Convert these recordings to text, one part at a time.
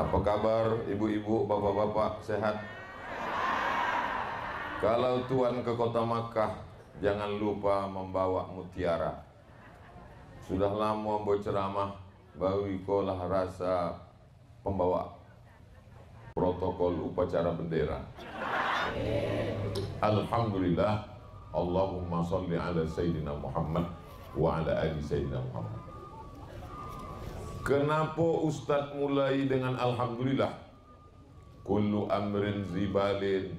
Apa kabar ibu-ibu, bapak-bapak, sehat? Kalau tuan ke kota Makkah, jangan lupa membawa mutiara. Sudah lama berceramah, baru ikolah rasa pembawa protokol upacara bendera. Alhamdulillah, Allahumma salli ala Sayyidina Muhammad wa ala ali Sayyidina Muhammad. Kenapa Ustadz mulai dengan Alhamdulillah? Kullu amrin zibalin,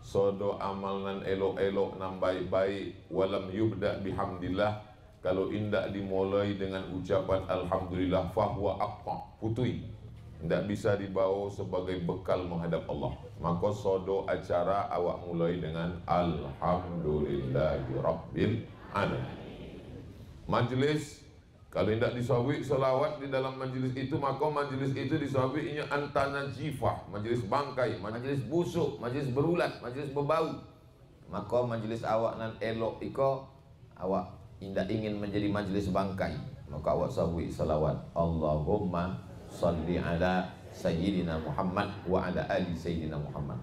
sodo amal nan elok-elok nan baik-baik, walam yubda bihamdillah. Kalau indak dimulai dengan ucapan Alhamdulillah, fahuwa aqta, putui, tidak bisa dibawa sebagai bekal menghadap Allah. Maka sodo acara awak mulai dengan Alhamdulillahi Rabbil Alamin. Majlis, kalau tidak disawi selawat di dalam majlis itu, maka majlis itu disawinya antana jifah, majlis bangkai, majlis busuk, majlis berulat, majlis berbau. Maka majlis awak nan elok iko, awak tidak ingin menjadi majlis bangkai, maka awak sawi selawat Allahumma salli ala Sayyidina Muhammad wa ala ali Sayyidina Muhammad.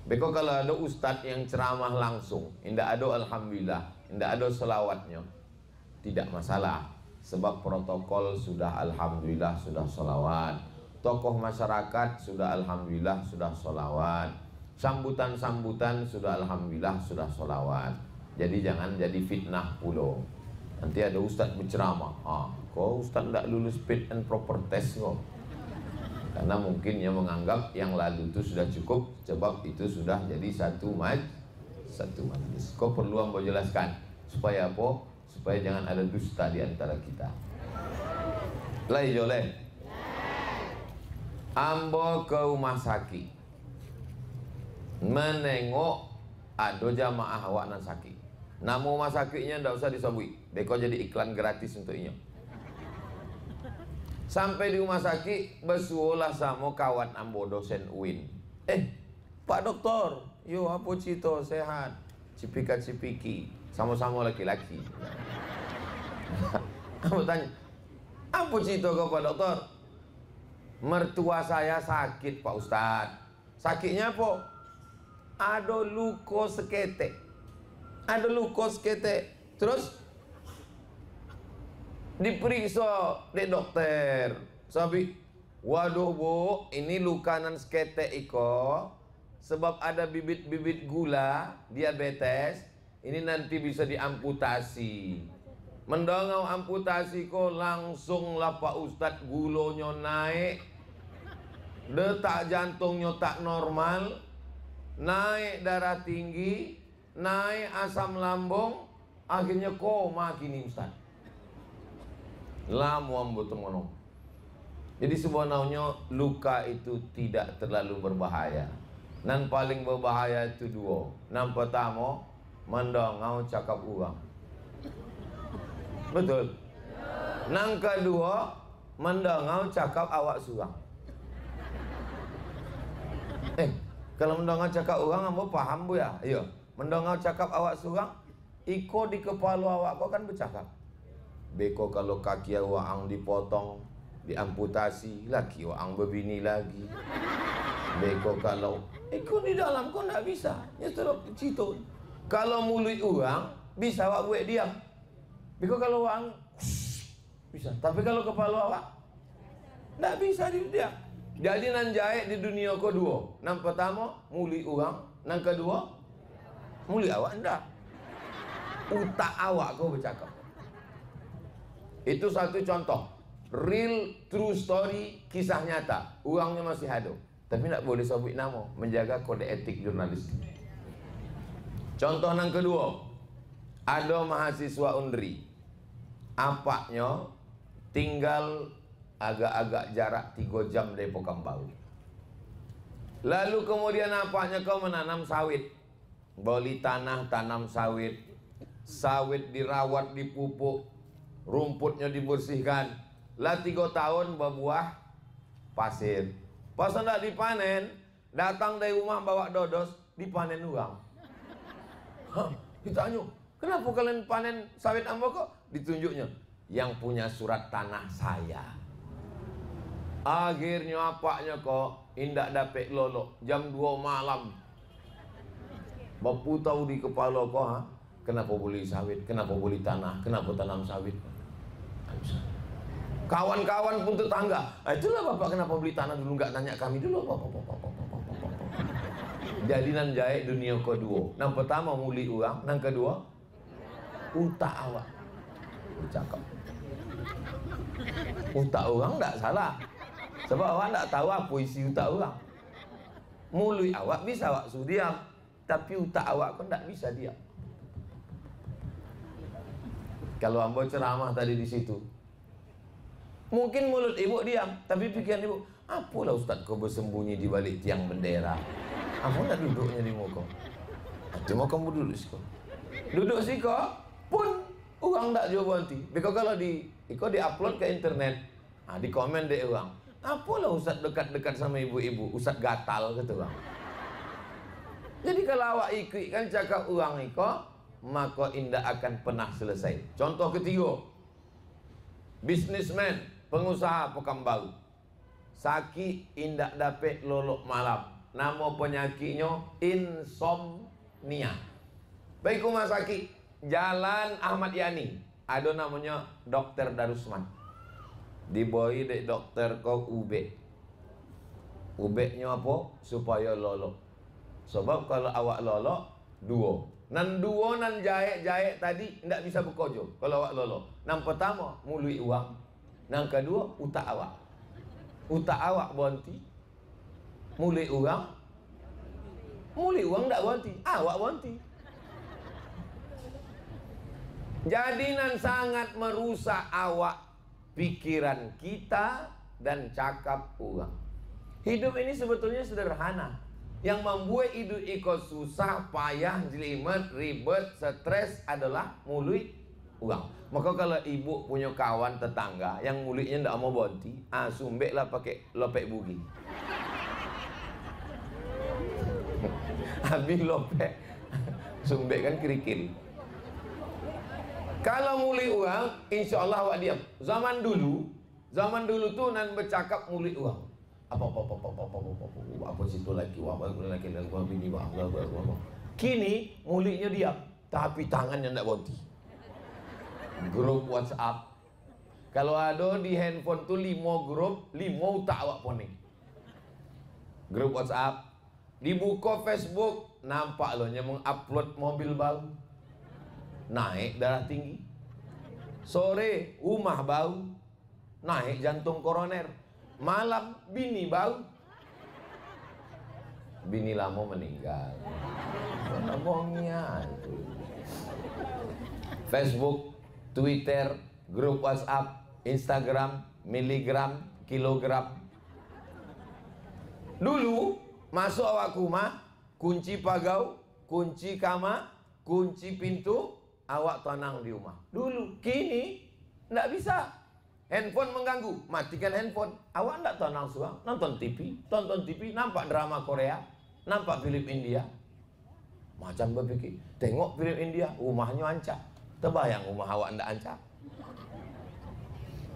Beko kalau ada ustadz yang ceramah langsung, tidak ada Alhamdulillah, tidak ada selawatnya, tidak masalah. Sebab protokol sudah Alhamdulillah, sudah sholawat. Tokoh masyarakat sudah Alhamdulillah, sudah sholawat. Sambutan-sambutan sudah Alhamdulillah, sudah sholawat. Jadi jangan jadi fitnah pulau. Nanti ada ustadz berceramah, kok ustadz tidak lulus fit and proper test kok. Karena mungkin yang menganggap yang lalu itu sudah cukup, sebab itu sudah jadi satu majlis. Kok perlu ambo jelaskan supaya apa? Supaya jangan ada dusta di antara kita. Lai joleh. Ambo ke rumah sakit, menengok ada jamaah awak nan sakit. Nama rumah sakitnya ndak usah disebut, beko jadi iklan gratis untuk inyo. Sampai di rumah sakit, bersuolah sama kawan ambo dosen UIN. Pak doktor, yo apa cito sehat? Cipika-cipiki, sama-sama laki-laki. Aku tanya, apa cerita kau Pak Dokter? Mertua saya sakit Pak Ustadz. Sakitnya apa? Ada luka sekete. Ada luka sekete. Terus diperiksa di dokter. Sabi, waduh bu, ini luka nan sekete iko. Sebab ada bibit-bibit gula, diabetes, ini nanti bisa diamputasi. Mendongau amputasi kok langsung lah Pak Ustadz, gulonya naik, detak jantungnya tak normal, naik darah tinggi, naik asam lambung, akhirnya koma kini Ustadz. Lamu ambotomono. Jadi sebenarnya luka itu tidak terlalu berbahaya. Nan paling berbahaya itu dua. Yang pertama, mendongau cakap orang. Betul. Yang kedua, mendongau cakap awak surang. Kalau mendongau cakap orang, kamu paham bu ya? Iya. Mendongau cakap awak surang, iko di kepala awak kau kan bercakap. Beko kalau kaki awak dipotong, diamputasi, laki awak berbini lagi. Beko kalau ikut di dalam kau tidak bisa nyeterok cito. Kalau mulut orang bisa awak buat diam. Beko kalau orang bisa. Tapi kalau kepala awak tidak bisa diam. Jadi nan jahit di dunia kau dua. Yang pertama mulut orang, yang kedua mulut awak tidak. Utak awak kau bercakap. Itu satu contoh real true story, kisah nyata. Orangnya masih ada. Tapi tidak boleh sebut nama, menjaga kode etik jurnalistik. Contoh yang kedua, ada mahasiswa UNRI, apaknya tinggal agak-agak jarak 3 jam dari Pekanbaru. Lalu kemudian apaknya kau menanam sawit, beli tanah tanam sawit, sawit dirawat, dipupuk, rumputnya dibersihkan. Lah 3 tahun berbuah pasir. Pas hendak dipanen, datang dari rumah bawa dodos, dipanen orang. Ditanya, kenapa kalian panen sawit ambo kok? Ditunjuknya, yang punya surat tanah saya. Akhirnya apaknya kok indak dapat lolok jam 2 malam. Bapu tahu di kepala kok, ha? Kenapa boleh sawit? Kenapa boleh tanah? Kenapa tanam sawit? Kawan-kawan pun tetangga, itulah bapak kenapa beli tanah dulu, nggak tanya kami dulu. Jadi nan jahit dunia kedua. Yang pertama muli orang, yang kedua utak awak. Cakap. Utak orang tak salah. Sebab awak tak tahu apa isi utak orang. Mulut awak bisa awak suruh diam, tapi utak awak pun tak bisa diam. Kalau ambo ceramah tadi di situ, mungkin mulut ibu diam, tapi pikiran ibu, apalah Ustaz kau bersembunyi di balik tiang bendera? Kamu nak duduknya di muka? Cuma kamu duduk sih kok. Duduk sih kok pun orang tak jawab nanti. Because kalau ikut di-upload ke internet, di komen deh orang, apalah Ustaz dekat-dekat sama ibu-ibu, Ustaz gatal gitu bang. Jadi kalau awak ikut kan cakap orang ikut, maka indah akan pernah selesai. Contoh ketiga, businessman, pengusaha Pekanbaru, sakit indak dapat lolok malam. Nama penyakitnya insomnia. Baik rumah sakit Jalan Ahmad Yani, ada namanya Dokter Darusman. Diboi dek dokter kau ubek. Ubeknya apa? Supaya lolok. Sebab kalau awak lolok, dua. Nan dua nan jahit tadi tidak bisa bekojo kalau awak lolo. Yang pertama mulut uang, yang kedua utak awak. Utak awak bonti, mulut uang tidak bonti, awak bonti. Jadi nan sangat merusak awak, pikiran kita dan cakap uang. Hidup ini sebetulnya sederhana. Yang membuat hidup ikut susah, payah, jelimet, ribet, stres adalah mulut uang. Maka kalau ibu punya kawan tetangga yang mulutnya tidak mau bonti, sumbeklah pakai lopek bugi. Habis lopek, sumbek kan kerikil. Kalau mulut uang, insya Allah awak diam. Zaman dulu tuh nan bercakap mulut uang. Apa situ lagi bini. Kini mulutnya diam, tapi tangannya tidak bonti. Grup WhatsApp, kalau ada di handphone tuh 5 grup, 5 utak awak poning. Grup WhatsApp, dibuka Facebook, nampak loh yang mengupload mobil baru, naik darah tinggi. Sore rumah baru, naik jantung koroner. Malam bini baru, bini lama meninggal. Bohongnya. Facebook, Twitter, grup WhatsApp, Instagram, miligram, kilogram. Dulu masuk awak rumah, kunci pagau, kunci kamar, kunci pintu, awak tenang di rumah. Dulu, kini tidak bisa. Handphone mengganggu, matikan handphone. Awak tidak tenang suang, nonton TV, nampak drama Korea, nampak film India. Macam berpikir, tengok film India, rumahnya ancak. Terbayang rumah awak tidak ancak.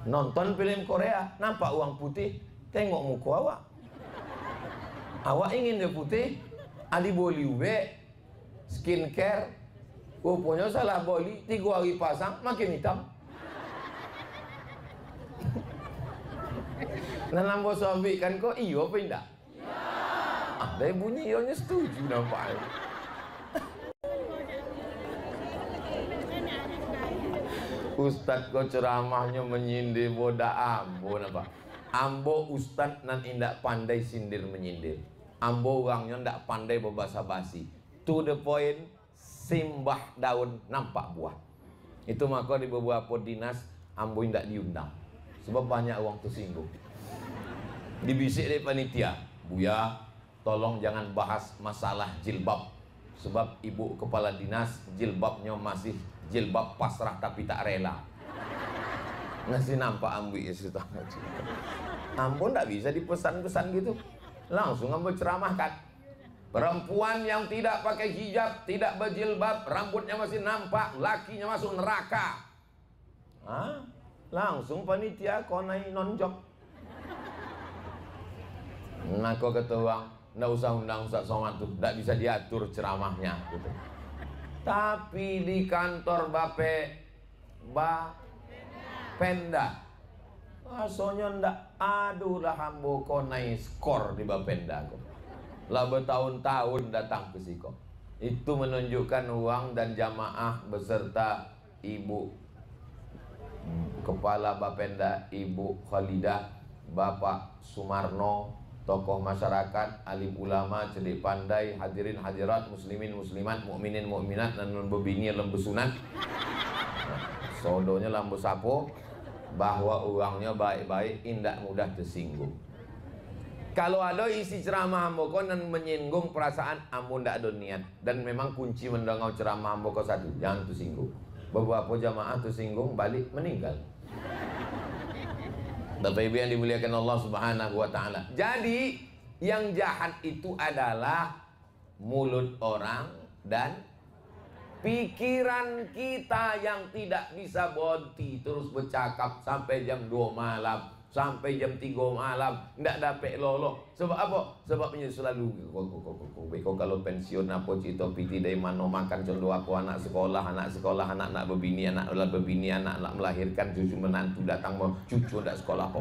Nonton film Korea, nampak uang putih, tengok muka awak. Awak ingin dia putih, ali boli ube, skincare, rupanya salah boli, 3 hari pasang, makin hitam. Nanam bos suami kan kok iyo apa enggak? Ada bunyi iyonya setuju nampaknya. Ustadz kok ceramahnya menyindir boda ambo napa? Ambo ustadz nan indak pandai sindir menyindir. Ambo orangnya ndak pandai berbahasa basi. To the point, simbah daun nampak buah. Itu maka di beberapa dinas ambo indak diundang. Sebab banyak orang tersinggung. Dibisik dari panitia, Buya, tolong jangan bahas masalah jilbab. Sebab ibu kepala dinas jilbabnya masih jilbab pasrah tapi tak rela. Ngasih nampak ambil ya sudah. Ampun tak bisa dipesan-pesan gitu. Langsung ambil ceramahkan. Perempuan yang tidak pakai hijab, tidak berjilbab, rambutnya masih nampak, lakinya masuk neraka. Langsung panitia konai nonjok. Nah kok kata orang, nggak usah undang Ustaz Somad tuh, nggak bisa diatur ceramahnya gitu. Tapi di kantor Bapenda, asonya ndak, aduh lah hambo ko naik skor di Bapenda kok. Lah bertahun-tahun datang ke siko. Itu menunjukkan uang dan jamaah beserta Ibu Kepala Bapenda, Ibu Khalidah, Bapak Sumarno, tokoh masyarakat, alim ulama, cerdik pandai, hadirin hadirat, muslimin muslimat, mukminin mukminat, dan bebini lembu sunat. Sodonya lambu sapo, bahwa uangnya baik-baik, indah mudah tersinggung. Kalau ada isi ceramah ambo dan menyinggung perasaan, ambo ndak ada niat. Dan memang kunci mendengar ceramah ambo satu, jangan tersinggung. Beberapa jamaah tersinggung balik meninggal. Bapak Ibu yang dimuliakan Allah Subhanahu wa taala. Jadi yang jahat itu adalah mulut orang dan pikiran kita yang tidak bisa berhenti terus bercakap sampai jam 2 malam, sampai jam 3 malam, tidak dapat lolo. Sebab apa? Sebabnya selalu kalau pensiun apa cita piti dari mana makan contoh apa anak sekolah, anak berbini, anak melahirkan, cucu menantu datang mau cucu tidak sekolah apa.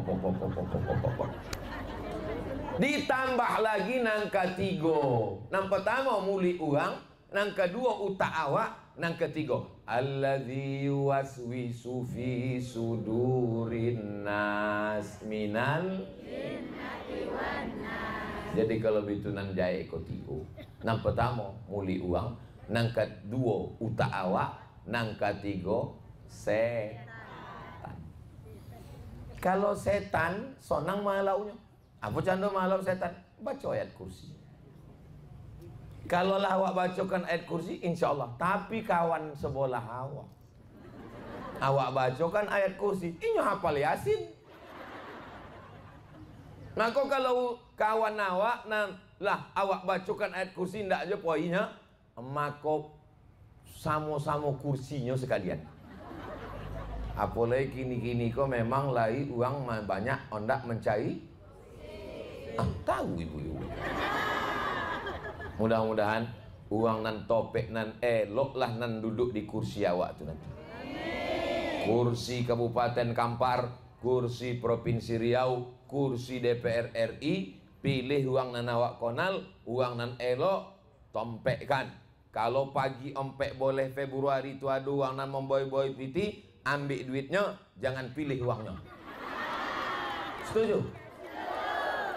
Ditambah lagi nang ketiga, nang pertama muli uang, nang kedua utak awak, nang ketiga alladzi yuwaswisu fi sudurin nas minal jinnati wan nas. Jadi kalau itu nang jaya ketiga, nang pertama muli uang, nang kedua utak awak, nang ketiga setan. Kalau setan sonang malaunya. Apa canda malau setan? Baca ayat kursi. Kalau lah awak bacakan ayat kursi, insya Allah. Tapi kawan sebelah awak bacakan ayat kursi, ini hafal Yasin. Maka kalau kawan awak, lah awak bacakan ayat kursi, ndak aja poinnya, maka sama-sama kursinya sekalian. Apalagi kini-kini kok memang lagi uang banyak, ondak mencari. Tahu ibu-ibu. Mudah-mudahan uang nan topek nan elok lah nan duduk di kursi awak tu nanti. Kursi Kabupaten Kampar, kursi Provinsi Riau, kursi DPR RI, pilih uang nan awak konal, uang nan elok, tompekkan. Kalau pagi ompek boleh Februari itu ada uang nan memboy-boy piti, ambil duitnya, jangan pilih uangnya. Setuju?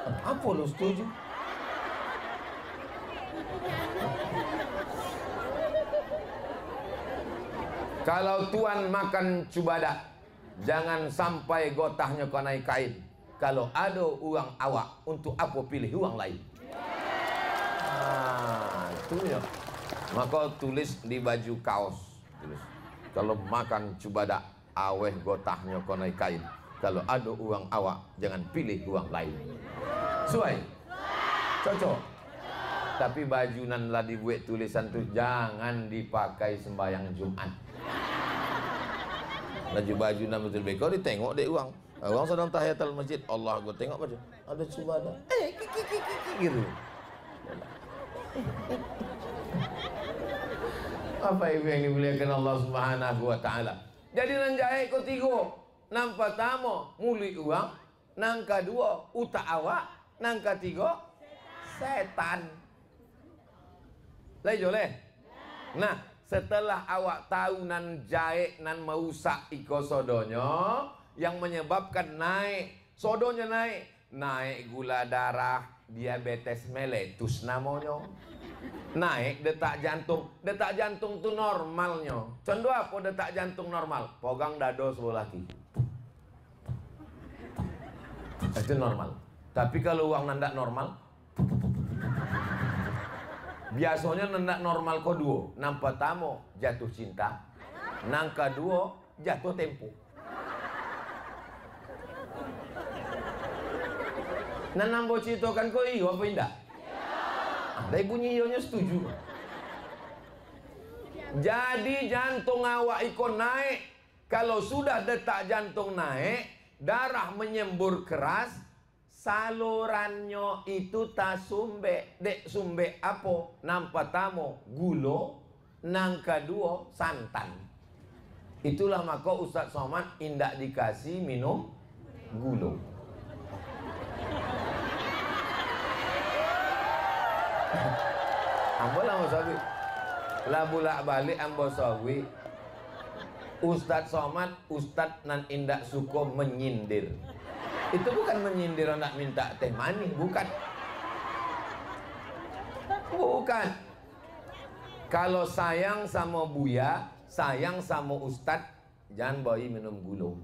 Apa lo setuju? Kalau tuan makan cubada, jangan sampai gotahnya kau naik kain. Kalau ada uang awak, untuk apa pilih uang lain? Itu ya. Maka tulis di baju kaos, tulis. Kalau makan cubada, aweh gotahnya kau naik kain. Kalau ada uang awak, jangan pilih uang lain. Suai? Cocok? Tapi baju nan lah dibuat tulisan tu jangan dipakai sembahyang Jumat. Baju nan betul baik. Kau ditengok dek uang. Uang sedang tahiyatul masjid. Allah, gua tengok baju. Ada cubada. Gitu. Apa ibu yang dimuliakan Allah Subhanahu wa taala. Jadi nan jahit kau tiga. Nang pertama muli uang, nang kedua utak awak, nang ketiga setan. Leh. Nah, setelah awak tahu nan jahit nan merusak iko sodonya yang menyebabkan naik sodonya naik gula darah, diabetes meletus namanya. Naik detak jantung tu normalnya. Contoh apa detak jantung normal? Pegang dada sebelah kiri. Itu normal. Tapi kalau uang nandak normal, biasanya nandak normal kau dua. Nang pertama jatuh cinta, nang kedua jatuh tempo. Nah nambo ceritakan kau iyo apa indah? Dari bunyi iyonya setuju. Jadi jantung awak ikut naik. Kalau sudah detak jantung naik, darah menyembur keras, salurannya itu tak sumbe. Dek sumbe apa? Nang pertama gulo, nang kedua santan. Itulah maka Ustaz Somad indak dikasih minum gulo. Ambo lah sawi. Lah bolak balik ambo sawi. Ustaz Somad, Ustaz nan indak suka menyindir. Itu bukan menyindir nak minta teh manis, bukan. Bukan. Kalau sayang sama Buya, sayang sama Ustaz, jangan bayi minum gula.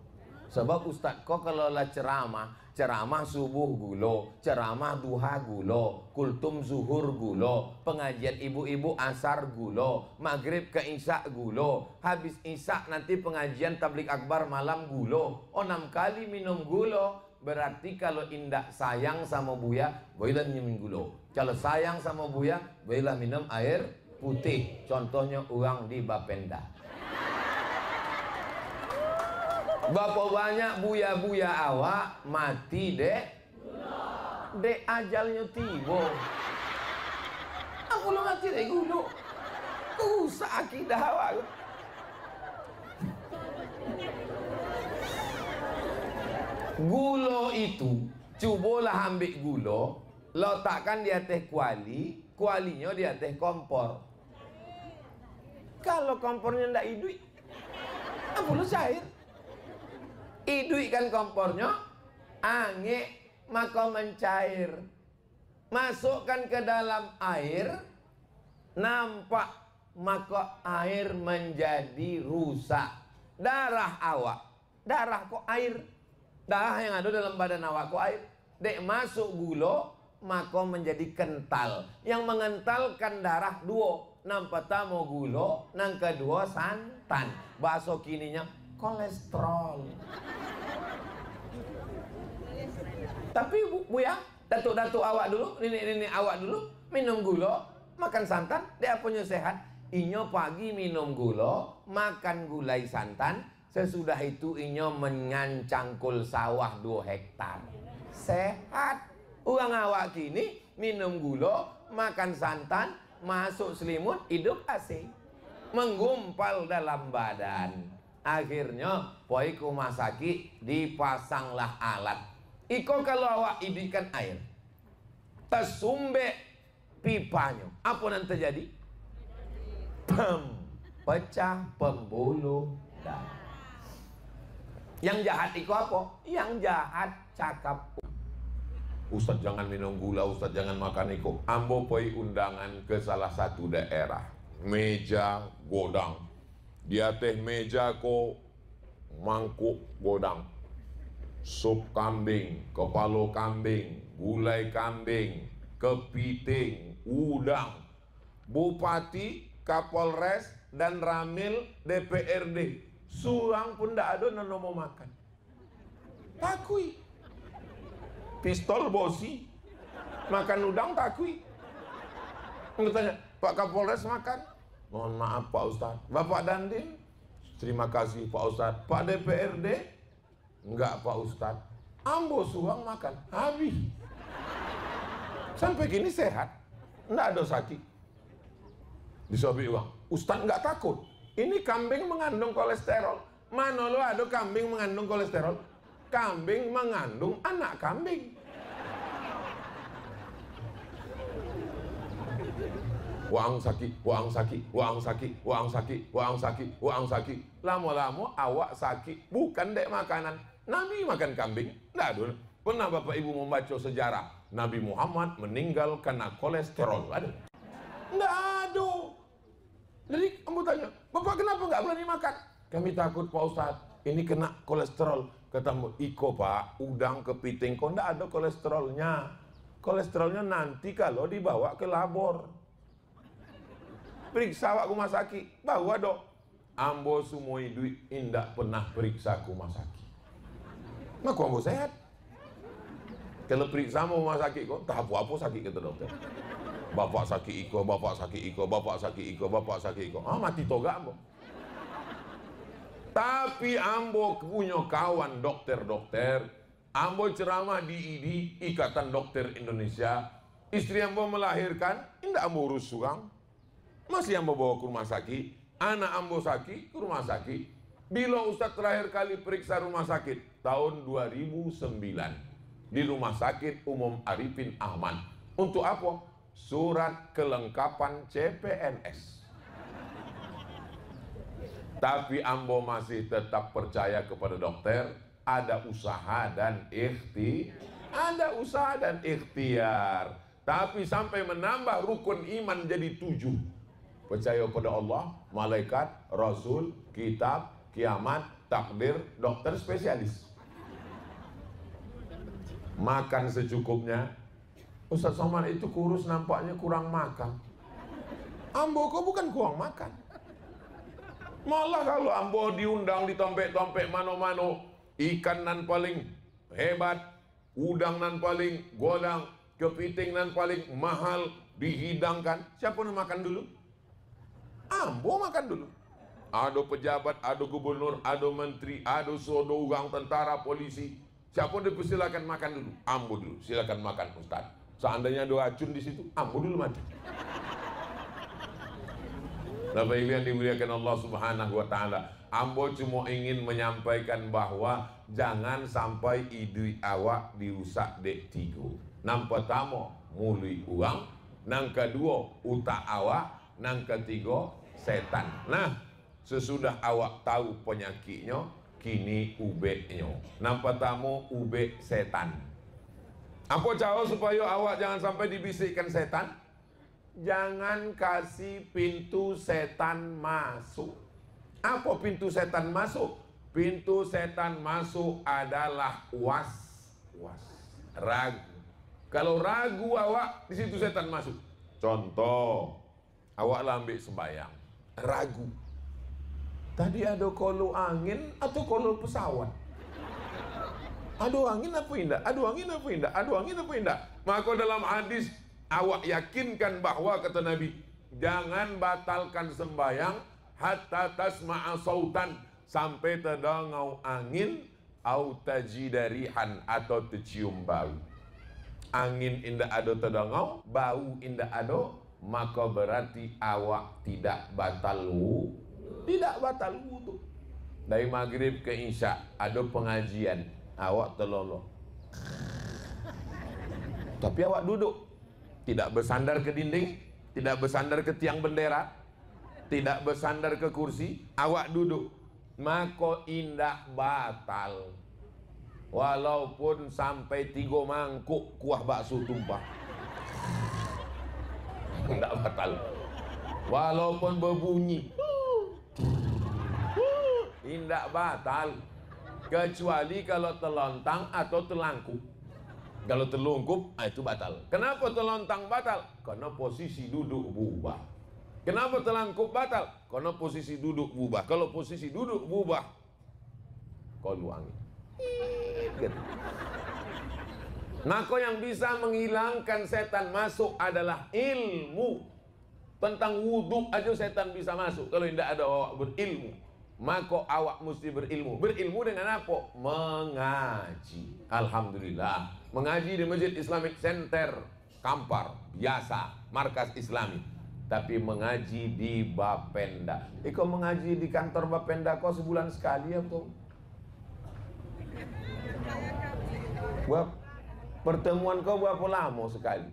Sebab Ustaz kok kalau lah ceramah subuh gulo, ceramah duha gulo, kultum zuhur gulo, pengajian ibu-ibu asar gulo, maghrib ke isya gulo, habis isya nanti pengajian tablik akbar malam gulo. 6 kali minum gulo, berarti kalau indak sayang sama Buya, bolehlah minum gulo. Kalau sayang sama Buya, bolehlah minum air putih. Contohnya orang di Bapenda. Bapak banyak buya-buya awak mati dek ajalnya tiba. Aku lo mati dek gulu. Usah akidah awak. Gulo itu, cubalah ambil gulo, letakkan di atas kuali, kualinya di atas kompor. Kalau kompornya ndak hidui, apa lo cair? Hidui kan kompornya, angin maka mencair. Masukkan ke dalam air, nampak maka air menjadi rusak. Darah awak, darah kok air, darah yang ada dalam badan awak kok air. Dek masuk gula, maka menjadi kental. Yang mengentalkan darah dua, nang pertama gula, nang kedua santan. Bahasa kininya kolesterol. Tapi bu ya, datuk-datuk awak dulu, nenek-nenek awak dulu minum gula, makan santan, dia punya sehat. Inyo pagi minum gula, makan gulai santan, sesudah itu inyo mengancangkul sawah 2 hektar. Sehat. Orang awak kini minum gula, makan santan, masuk selimut, hidup asing, menggumpal dalam badan. Akhirnya poi rumah sakit dipasanglah alat. Iko kalau awak idikan air, tersumbe pipanya, apa yang terjadi? Pecah pembuluh darah. Yang jahat iko apa? Yang jahat cakap. Ustaz jangan minum gula, Ustaz jangan makan iko. Ambo poi undangan ke salah satu daerah, meja godang. Di atas meja ko mangkuk godang, sup kambing, kepala kambing, gulai kambing, kepiting, udang. Bupati, Kapolres, dan Ramil DPRD surang pun tidak ada yang mau makan. Takui. Pistol bosi, makan udang takui. Nggak tanya, Pak Kapolres makan? Mohon maaf Pak Ustadz. Bapak Dandim, terima kasih Pak Ustadz. Pak DPRD, enggak Pak Ustadz. Ambo suang makan, habis. Sampai kini sehat, enggak ada sakit. Disobi uang, Ustadz enggak takut. Ini kambing mengandung kolesterol. Mana lo ada kambing mengandung kolesterol? Kambing mengandung anak kambing. Wang sakit, wang sakit, wang sakit, wang sakit, wang sakit, wang sakit. Lama-lama awak sakit, bukan dek makanan. Nabi makan kambing, tidak ada. Pernah Bapak Ibu membaca sejarah Nabi Muhammad meninggal karena kolesterol? Ada? Tidak ada. Jadi kamu tanya, Bapak kenapa nggak berani makan? Kami takut Pak Ustadz, ini kena kolesterol. Katamu, iko Pak, udang kepiting, kok tidak ada kolesterolnya. Kolesterolnya nanti kalau dibawa ke labor. Periksa awak rumah sakit, bawa dok. Ambo semua duit indak pernah periksa rumah sakit. Maka ambo sehat. Kalau periksa rumah sakit kok, tak apa-apa sakit kata dokter. Bapak sakit iko, bapak sakit iko, bapak sakit iko, bapak sakit iko. Mati toga ambo. Tapi ambo punya kawan dokter-dokter. Ambo ceramah di IDI, Ikatan Dokter Indonesia. Istri ambo melahirkan, indah ambo urus suang. Masih ambo bawa ke rumah sakit. Anak ambo sakit, ke rumah sakit. Bila Ustadz terakhir kali periksa rumah sakit? Tahun 2009. Di Rumah Sakit Umum Arifin Ahmad. Untuk apa? Surat kelengkapan CPNS. Tapi ambo masih tetap percaya kepada dokter. Ada usaha dan ikhtiar. Tapi sampai menambah rukun iman jadi 7. Percaya pada Allah, malaikat, rasul, kitab, kiamat, takdir, dokter spesialis. Makan secukupnya. Ustaz Somad itu kurus, nampaknya kurang makan. Ambo kok bukan kurang makan. Malah kalau ambo diundang di tompek-tompek mano-mano, ikan nan paling hebat, udang nan paling godang, kepiting nan paling mahal dihidangkan, siapa yang makan dulu? Ambo makan dulu. Ada pejabat, ada gubernur, ada menteri, ada sodo ugang tentara, polisi. Siapa yang dipersilakan makan dulu? Ambo dulu, silakan makan Ustaz. Seandainya ada racun di situ, ambo dulu mati. Bapak Ibu yang dimuliakan Allah Subhanahu wa taala, ambo cuma ingin menyampaikan bahwa jangan sampai ide awak dirusak dek 3. Nang pertama mului uang, nang kedua utak awak, nang ketiga setan. Nah, sesudah awak tahu penyakitnya, kini ubeknya. Nang pertama ubek setan. Apa cara supaya awak jangan sampai dibisikkan setan? Jangan kasih pintu setan masuk. Apa pintu setan masuk? Pintu setan masuk adalah was. Ragu. Kalau ragu awak, di situ setan masuk. Contoh, awak lambe sembayang, ragu. Tadi ada kolo angin atau kolo pesawat? Aduh angin apa indah? Aduh angin apa indah? Aduh angin apa indah? Maka dalam hadis awak yakinkan bahwa kata Nabi, jangan batalkan sembayang hatta tasma'a sautan, sampai terdengar angin au tajidarihan, atau tercium bau. Angin indah ada terdengar, bau indah ada, maka berarti awak tidak batal wudu. Dari maghrib ke isya ada pengajian, awak terlolong. Tapi awak duduk. Tidak bersandar ke dinding, tidak bersandar ke tiang bendera, tidak bersandar ke kursi, awak duduk, maka indah batal. Walaupun sampai 3 mangkuk kuah bakso tumpah, tidak batal. Walaupun berbunyi, tidak batal. Kecuali kalau terlontang atau terlangkup. Kalau terlungkup, itu batal. Kenapa terlontang batal? Karena posisi duduk berubah. Kenapa terlangkup batal? Karena posisi duduk berubah. Kalau posisi duduk berubah, kolu angin. Gitu. Maka yang bisa menghilangkan setan masuk adalah ilmu. Tentang wudhu aja setan bisa masuk. Kalau tidak ada awak berilmu, maka awak mesti berilmu. Berilmu dengan apa? Mengaji. Alhamdulillah, mengaji di Masjid Islamic Center Kampar, biasa, markas Islami. Tapi mengaji di Bapenda. Kau mengaji di kantor Bapenda kau sebulan sekali ya betul? Pertemuan kau berapa lama sekali?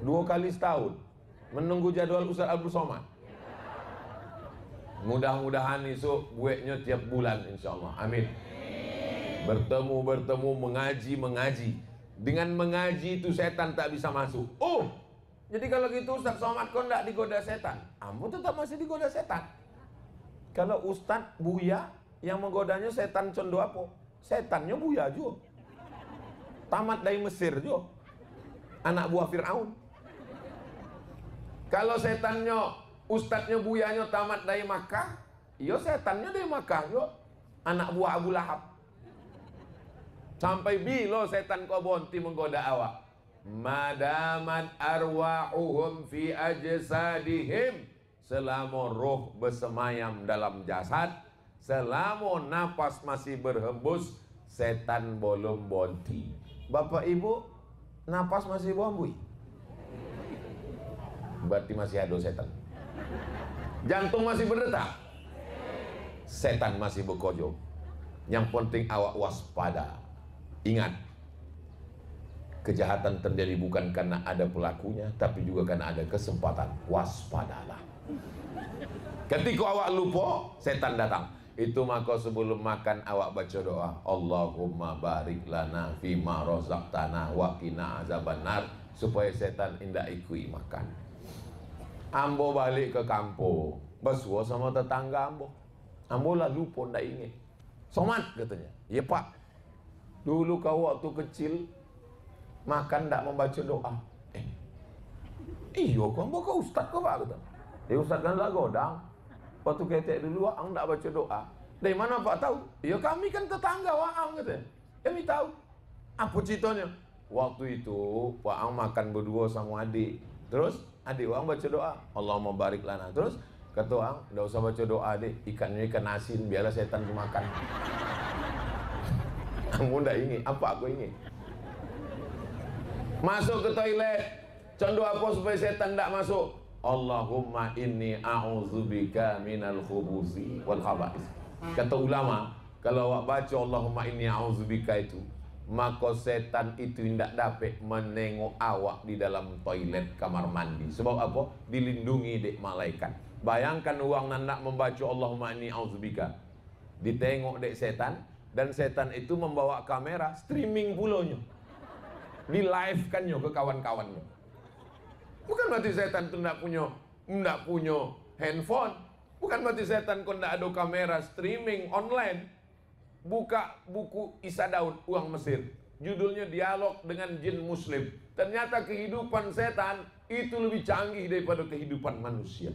2 kali setahun. Menunggu jadwal Ustaz Abdul Somad. Mudah-mudahan esok buatnya tiap bulan insyaAllah. Amin. Bertemu, mengaji. Dengan mengaji itu setan tak bisa masuk. Oh, jadi kalau gitu Ustaz Somad kau tidak digoda setan. Ambo tetap masih digoda setan. Kalau Ustaz Buya yang menggodanya setan condo apa? Setannya Buya juga. Tamat dari Mesir juga. Anak buah Fir'aun. Kalau setannya Ustadznya Buyanya tamat dari Makkah, iya setannya dari Makkah yo, anak buah Abu Lahab. Sampai bila setan kau bonti menggoda awak? Madamat arwahuhum fi ajsadihim, selama roh bersemayam dalam jasad, selama nafas masih berhembus, setan bolong bonti. Bapak ibu, napas masih bombui, berarti masih ada setan. Jantung masih berdetak, setan masih bekojo. Yang penting awak waspada. Ingat, kejahatan terjadi bukan karena ada pelakunya, tapi juga karena ada kesempatan. Waspadalah. Ketika awak lupa, setan datang. Itu maka sebelum makan awak baca doa, Allahumma barik lana fima razaqtana wa qina azabannar, supaya setan indak ikui makan. Ambo balik ke kampung, bersuah sama tetangga ambo. Ambo lah lupa ndak ingat. Somat katanya. Ya pak, dulu kau waktu kecil makan ndak membaca doa. Iyo kau ambo kau ustaz kau pak kata. Ustaz kan lah godang. Waktu ketek dulu Waang ndak baca doa. Dari mana pak tahu? Ya kami kan tetangga Waang katanya. Kami tahu. Apa ceritanya? Waktu itu Waang makan berdua sama adik. Terus adik Waang baca doa, Allahumma barik lana. Terus kata Waang, ndak usah baca doa deh, ikannya ikan asin, biarlah setan makan. Kamu ndak ingin? Apa aku ingin? Masuk ke toilet, contoh apa supaya setan ndak masuk? Allahumma inni a'udzubika minal khubusi wal khaba'is. Kata ulama, kalau awak baca Allahumma inni a'udzubika itu, maka setan itu tidak dapat menengok awak di dalam toilet kamar mandi. Sebab apa? Dilindungi dek malaikat. Bayangkan uang nak membaca Allahumma inni a'udzubika, ditengok dek setan, dan setan itu membawa kamera streaming pulonya, di live kannya ke kawan-kawannya. Bukan berarti setan itu tidak punya handphone. Bukan berarti setan kau tidak ada kamera streaming online. Buka buku Isa Daud, uang Mesir, judulnya Dialog dengan Jin Muslim. Ternyata kehidupan setan itu lebih canggih daripada kehidupan manusia.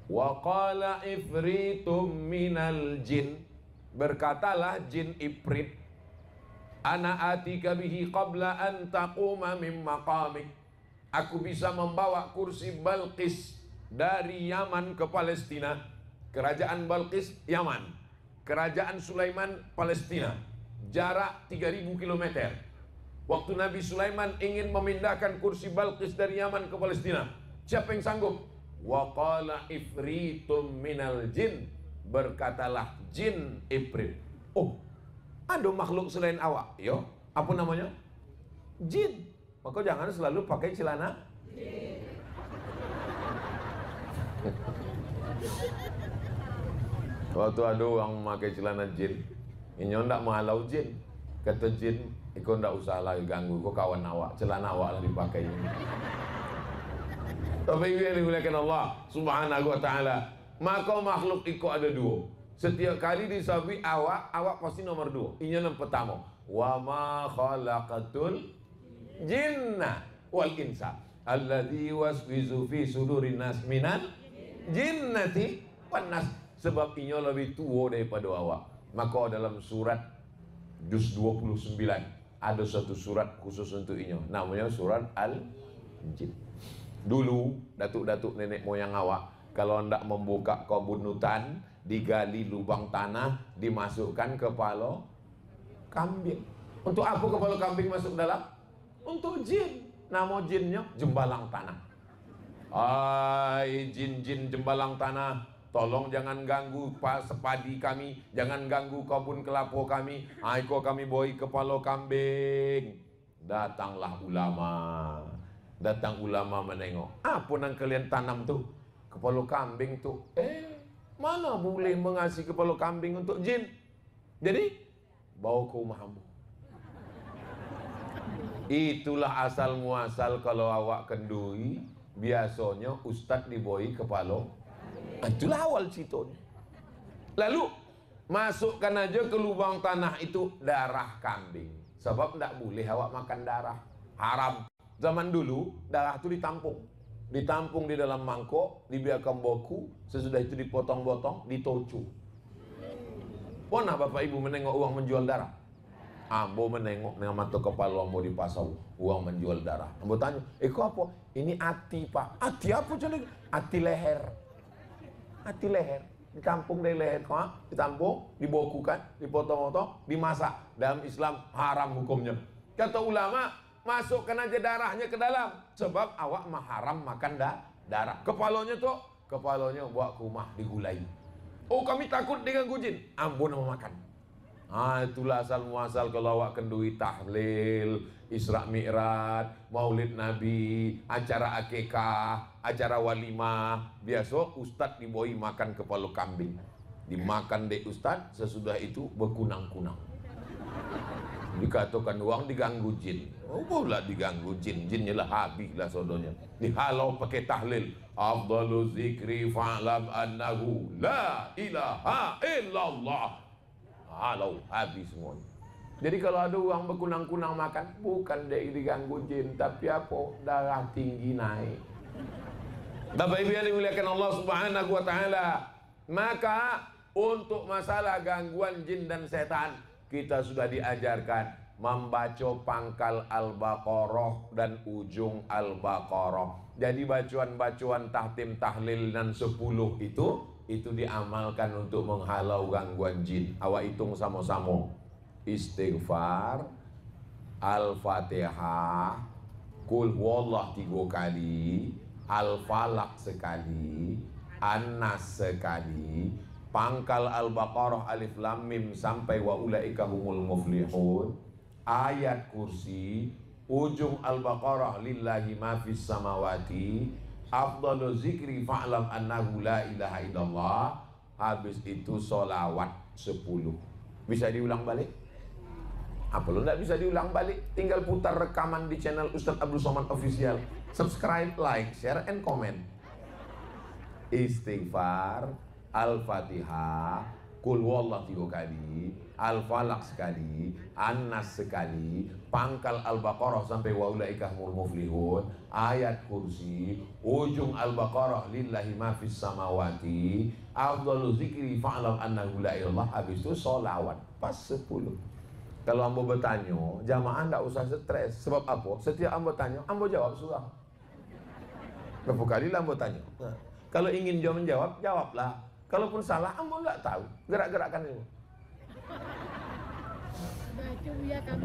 Wa qala ifritum minal jin, berkatalah jin ifrit, ana atika bihi qabla an taquma min maqamik, aku bisa membawa kursi Balqis dari Yaman ke Palestina. Kerajaan Balqis Yaman, kerajaan Sulaiman Palestina, jarak 3000 km. Waktu Nabi Sulaiman ingin memindahkan kursi Balqis dari Yaman ke Palestina, siapa yang sanggup? Wa qala ifritum minal jin, berkatalah jin ifrit. Oh, ada makhluk selain awak? Yo, apa namanya? Jin. Maka jangan selalu pakai celana jin. Waktu ada orang memakai celana jin, ini ndak mahalau jin. Kata jin, kau ndak usah lagi ganggu, kau kawan awak, celana awak lah dipakai. Tapi yang dimuliakan Allah Subhanahu wa ta'ala, maka makhluk itu ada dua. Setiap kali disebut awak, awak pasti nomor dua. Ini yang pertama. Wa ma khalaqatul jinna wal insa alladzi waswisu fi sudurin nas minal jinnati wan nas. Sebab ini lebih tua daripada awak. Maka dalam surat juz 29 ada satu surat khusus untuk ini, namanya surat Al-Jin. Dulu datuk-datuk nenek moyang awak kalau hendak membuka kebun hutan, digali lubang tanah, dimasukkan kepala kambing. Untuk apa kepala kambing masuk dalam? Untuk jin. Nama jinnya jembalang tanah. Hai jin-jin jembalang tanah, tolong jangan ganggu sepadi kami, jangan ganggu kebun kelapa kami. Hai kok kami boi kepala kambing. Datanglah ulama. Datang ulama menengok. Apa yang kalian tanam tuh? Kepala kambing tuh. Mana boleh mengasih kepala kambing untuk jin? Jadi bawa ke rumah hamba. Itulah asal muasal kalau awak kenduri, biasanya ustaz diboi kepala. Itulah awal ceritanya. Lalu masukkan aja ke lubang tanah itu darah kambing. Sebab tidak boleh awak makan darah, haram. Zaman dulu darah itu ditampung di dalam mangkok, dibiarkan boku, sesudah itu dipotong-potong, ditocu. Pernah bapak ibu menengok uang menjual darah? Ambo menengok dengan mata kepala ambo di pasar, uang menjual darah. Ambo tanya, kok apa? Ini hati pak. Hati apa? Hati leher. Hati leher. Ditampung dari leher kau, ditampung, dibokukan, dipotong-potong, dimasak. Dalam Islam haram hukumnya. Kata ulama, masukkan aja darahnya ke dalam, sebab awak haram makan darah. Kepalanya bawa ke rumah digulai. Oh, kami takut diganggu jin. Ambon mau makan. Itulah asal muasal kalau awak kendui tahlil, Isra Mi'raj, Maulid Nabi, acara akikah, acara walimah. Biasa ustadz diboi makan kepala kambing. Dimakan dek ustadz, sesudah itu berkunang-kunang. Dikatakan uang diganggu jin. Oh, pula diganggu jin. Jinnya lah habislah sodonya. Dihalau pakai tahlil. Afdalu zikri fa'lam annahu la ilaha illallah. Halau habis semua. Jadi kalau ada orang berkunang-kunang makan, bukan dia diganggu jin, tapi apa? Darah tinggi naik. Bapak Ibu yang dimuliakan Allah Subhanahu wa taala, maka untuk masalah gangguan jin dan setan, kita sudah diajarkan membaca pangkal Al-Baqarah dan ujung Al-Baqarah. Jadi bacaan-bacaan tahtim tahlil dan 10 itu diamalkan untuk menghalau gangguan jin. Awak hitung sama-sama. Istighfar, Al-Fatihah, Qul huwallah 3 kali, Al-Falaq sekali, An-Nas sekali, pangkal Al-Baqarah Alif Lam Mim sampai wa ulaika humul muflihun, ayat kursi, ujung Al-Baqarah lillahi ma fis samawati, afdalu zikri fa'lam annahu la ilaha illallah. Habis itu solawat 10. Bisa diulang balik? Apa lo tidak bisa diulang balik? Tinggal putar rekaman di channel Ustadz Abdul Somad Official. Subscribe, like, share, and comment. Istighfar, Al-Fatihah, Qul huwallah 3 kali, Al-Falaq sekali, An-Nas sekali, pangkal Al-Baqarah sampai wa ulaika humul muflihun, ayat kursi, ujung Al-Baqarah lillahi ma fis samawati, afdalu zikri fa'lam annahu la ilallah. Habis itu sholawat pas 10. Kalau ambo bertanya, jamaah tidak usah stres. Sebab apa? Setiap ambo tanya, ambo jawab surah. Berapa kali lah ambo tanya. Kalau ingin menjawab, jawablah. Kalaupun salah, ambo tidak tahu. Gerak-gerakkan itu.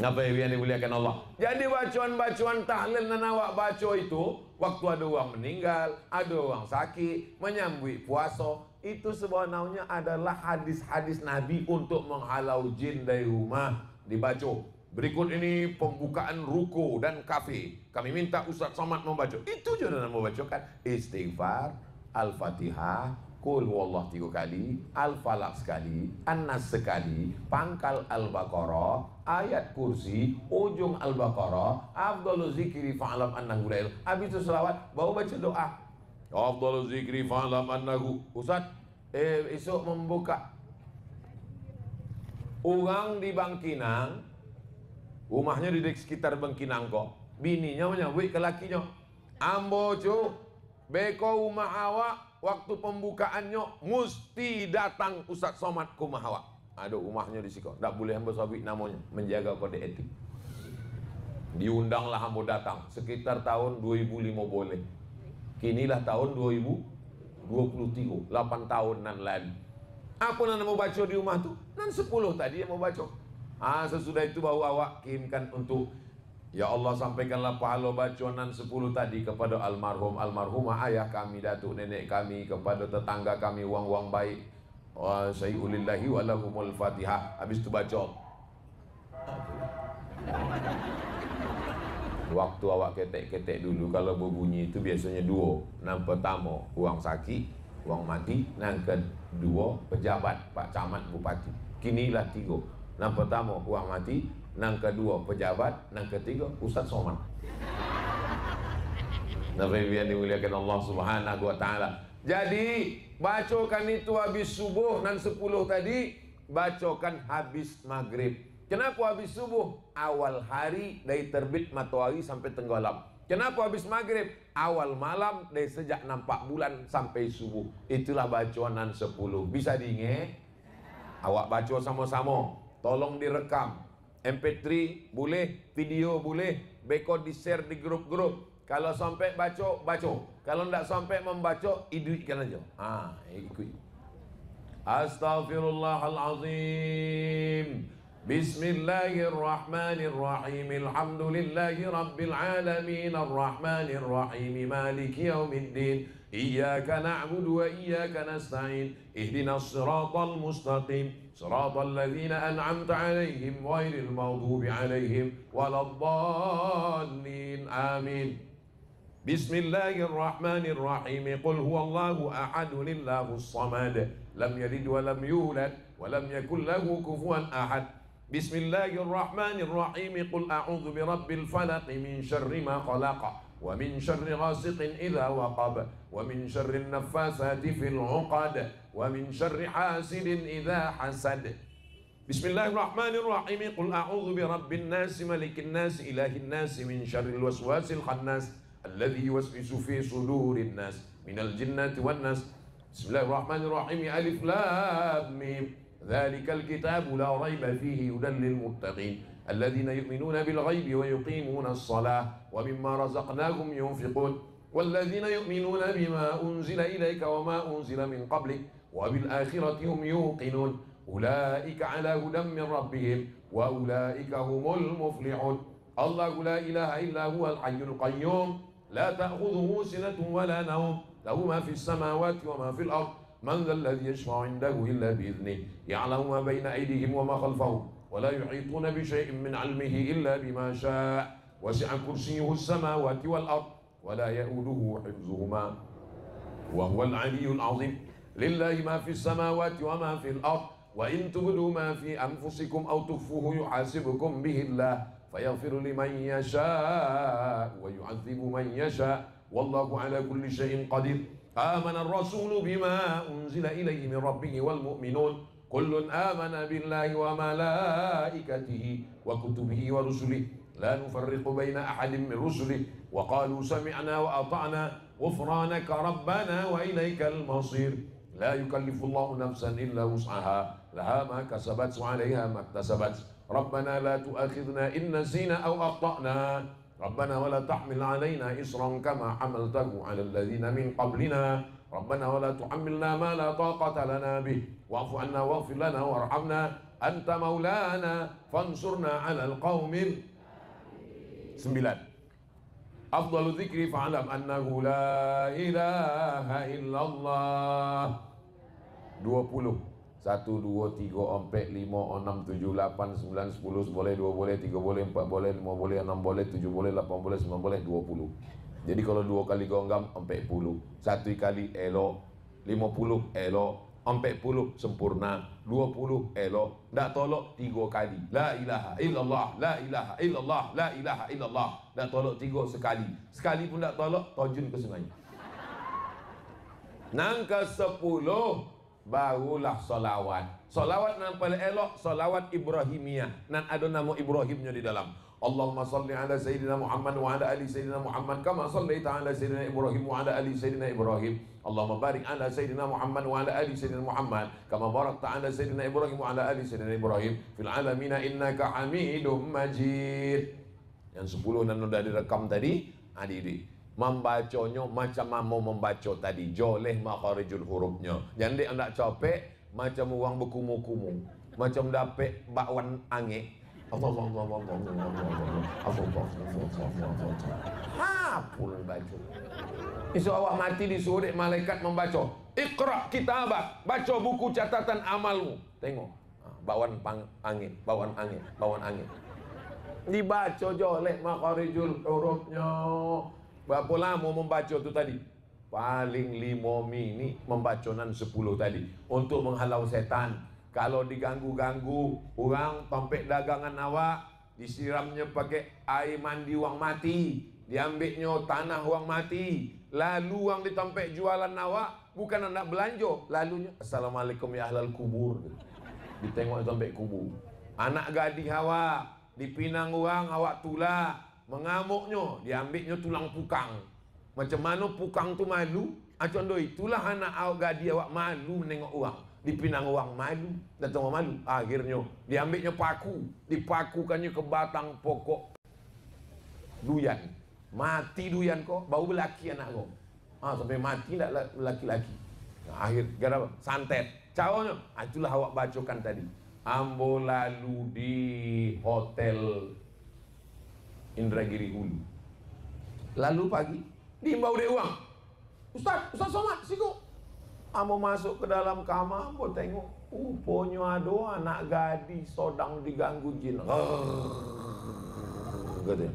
Ngapa yang dimuliakan Allah? Jadi bacaan-bacaan tahlil dan awak baca itu, waktu ada orang meninggal, ada orang sakit, menyambut puasa, itu sebenarnya adalah hadis-hadis Nabi untuk menghalau jin dari rumah. Dibaca. Berikut ini pembukaan ruko dan kafe. Kami minta Ustaz Somad membaca. Itu je dalam membacakan istighfar, Al-Fatihah, Qul huwallah 3 kali, Al-Falaq sekali, An-Nas sekali, pangkal Al-Baqarah, ayat kursi, ujung Al-Baqarah, afdalu zikri fa'lam annahu la ilaha. Habis itu selawat, baru baca doa. Afdalu zikri fa'lam annahu. Ustaz, esok membuka orang di Bangkinang, rumahnya di sekitar Bangkinang kok. Bininya menyambut ke lakinya. Ambo cu, beko rumah awak, waktu pembukaannya mesti datang Ustaz Somad ke rumah awak. Aduh, rumahnya di situ. Tak boleh ambo sabit namanya, menjaga kode etik. Diundanglah ambo datang. Sekitar tahun 2005 boleh. Kinilah tahun 2023, 8 tahun nan lalu. Apa yang mau baca di rumah tu? Nan 10 tadi yang mau baca. Sesudah itu baru awak kirimkan untuk, ya Allah sampaikanlah pahala bacaan nan 10 tadi kepada almarhum, almarhumah ayah kami, datuk nenek kami, kepada tetangga kami, wang-wang baik. Sayyulillahi wa lahumul Fatihah. Habis itu baca. Waktu awak ketek-ketek dulu, kalau berbunyi itu biasanya 2. Yang pertama, uang sakit, uang mati. Yang kedua, pejabat, Pak Camat, Bupati. Kinilah 3. Yang pertama, uang mati. Yang kedua, pejabat. Yang ketiga, Ustaz Somad. Nabi yang dimuliakan Allah Subhanahu wa taala. Jadi, bacakan itu habis subuh dan 10 tadi, bacakan habis maghrib. Kenapa habis subuh? Awal hari dari terbit matahari sampai tenggelam. Kenapa habis maghrib? Awal malam dari sejak nampak bulan sampai subuh. Itulah bacaan 10. Bisa diingat? Awak baca sama-sama. Tolong direkam. MP3 boleh, video boleh, beko di-share di grup-grup. Kalau sampai baca, baca. Kalau tidak sampai membaca, iduitkan aja. Ikut. Astaghfirullahalazim. Bismillahirrahmanirrahim. Alhamdulillahi rabbil alamin. Arrahmanirrahim. Maliki yaumiddin. Iyyaka na'budu wa iyyaka nasta'in. Ihdinas siratal mustaqim. Siratal ladzina an'amta 'alaihim ghairil maghdubi 'alaihim waladdallin. Amin. Bismillahirrahmanirrahim. Qul huwallahu ahad, lillahus samad, lam yalid wa lam yulad wa lam yakul lahu kufuwan ahad. Bismillahirrahmanirrahim. Qul a'udzu birabbil falaq min syarri ma khalaq wa min syarri ghasiqin idza waqab wa min syarri naffasati fil 'uqad wa min syarri hasidin idza hasad. Bismillahirrahmanirrahim. Qul a'udzu birabbin nas malikin nas ilahin nas min syarril waswasil khannas alladzi yuwaswisu fi sudurin nas minal jinnati wan nas. Bismillahirrahmanirrahim. Alif lam mim. Dzalikal kitabu la raiba fihi hudan lil muttaqin alladzina yu'minuna bil ghaibi wa yuqimuna as-shalah wa mimma razaqnahum yunfiqun walladzina yu'minuna bima unzila ilayka wa ma unzila min qablik wa bil akhirati hum yuqinun ulaika ala hudan min rabbihim wa ulaika humul muflihun. Allahu la ilaha illa huwal hayyul qayyum la ta'khudhuhu sinatun wa la nawm lahu ma fis samawati wa ma fil ard man dhal ladzi yashfa'u 'indahu illa bi idhnihi ya'lamu ma bayna aydihim wa ma khalfahum wa la yuhituna bi shay'in min 'ilmihi illa bima sha'a wasi'a kursiyyuhu as-samawati wal ard wa la ya'uduhu hifdhuhuma wa huwal 'aliyyul 'azim. Lillahi ma fis samawati wa ma fil ard wa in tubdu ma fi anfusikum aw tukhfuhu yuhasibukum bihi Allah fayaghfiru liman yasha wa yu'adzibu man yasha wallahu ala kulli syai'in qadir. Amana ar-rasulu bima unzila ilayhi min rabbih wal mu'minun kullun amana billahi wa malaikatihi wa kutubihi wa rusulihi la nufarriqu baina ahadin min rusulihi wa qalu sami'na wa ata'na ghufranaka rabbana wa ilaykal masir. La yukallifu Allahu nafsan illa wus'aha laha ma kasabat wa 'alayha ma iktasabat. Rabbana la tu'akhidhna in nasina aw akhtana. Rabbana wa la tahmil 'alaina isran kama hamaltahu 'alal ladzina min qablina. Rabbana wa la tuhammilna ma la taqata lana bih wa'fu 'anna waghfir lana warhamna anta maulana fansurna 'alal qaumil. 9. Afdalu dzikri fa'lam annahu la ilaha illallah. 20. 1, 2, 3, 4, 5, 6, 7, 8, 9, 10, boleh 2 boleh 3 boleh 4 boleh 5 boleh 6 boleh 7 boleh 8 boleh 9 boleh 20. Jadi kalau 2 kali gonggam 40, 1 kali elok, 50 elok, 40 sempurna, 20 elok, ndak tolok 3 kali. La ilaha illallah, la ilaha illallah, la ilaha illallah. Ndak tolok 3 sekali. Sekali pun ndak tolok, terjun ke sungai. Nang ke 10 barulah solawat. Solawat nan paling elok solawat Ibrahimiyah. Nan ada nama Ibrahimnya di dalam. Allahumma salli ala Sayyidina Muhammad wa ala ali Sayyidina Muhammad kama sallaita ala Sayyidina Ibrahim wa ala ali Sayyidina Ibrahim. Allahumma barik ala Sayyidina Muhammad wa ala ali Sayyidina Muhammad kama barakta ala Sayyidina Ibrahim wa ala ali Sayyidina Ibrahim fil alamina innaka Hamidum Majid. Yang 10 nan sudah direkam tadi, adik-adik. Membacanya macam mau membaca tadi, joleh makharijul hurufnya. Jadi anda capek macam orang berkumu-kumu, macam dapet bakwan angin. Hapul baca. Isu awak mati disuruh malaikat membaca. Iqra kitabak, baca buku catatan amalmu. Tengok, bakwan angin, bakwan angin, bakwan angin. Dibaca joleh makharijul hurufnya. Berapa lama membaca tu tadi? Paling 5 minit membaca nan 10 tadi. Untuk menghalau setan. Kalau diganggu-ganggu orang tampek dagangan awak, disiramnya pakai air mandi wang mati, diambilnya tanah wang mati, lalu wang ditampek jualan awak, bukan nak belanja, lalunya assalamualaikum ya ahlal kubur. Ditengok tampek kubur. Anak gadis awak dipinang orang awak tulak. Mengamuknya, diambilnya tulang pukang. Macam mana pukang tu malu? Contoh itulah anak awak gadi awak malu menengok orang. Dipinang orang malu, datang orang malu. Akhirnya diambilnya paku, dipakukannya ke batang pokok duyan. Mati duyan kok, bau belaki anak kau. Sampai mati tak laki-laki. Akhir gara santet. Caranya, itulah awak bacakan tadi. Ambo lalu di hotel Indragiri Hulu. Lalu pagi, diimbau dek uang. Ustaz Somad, siku. Ambo masuk ke dalam kamar, ambo tengok. Rupanya ada anak gadis sedang diganggu jin. Katanya.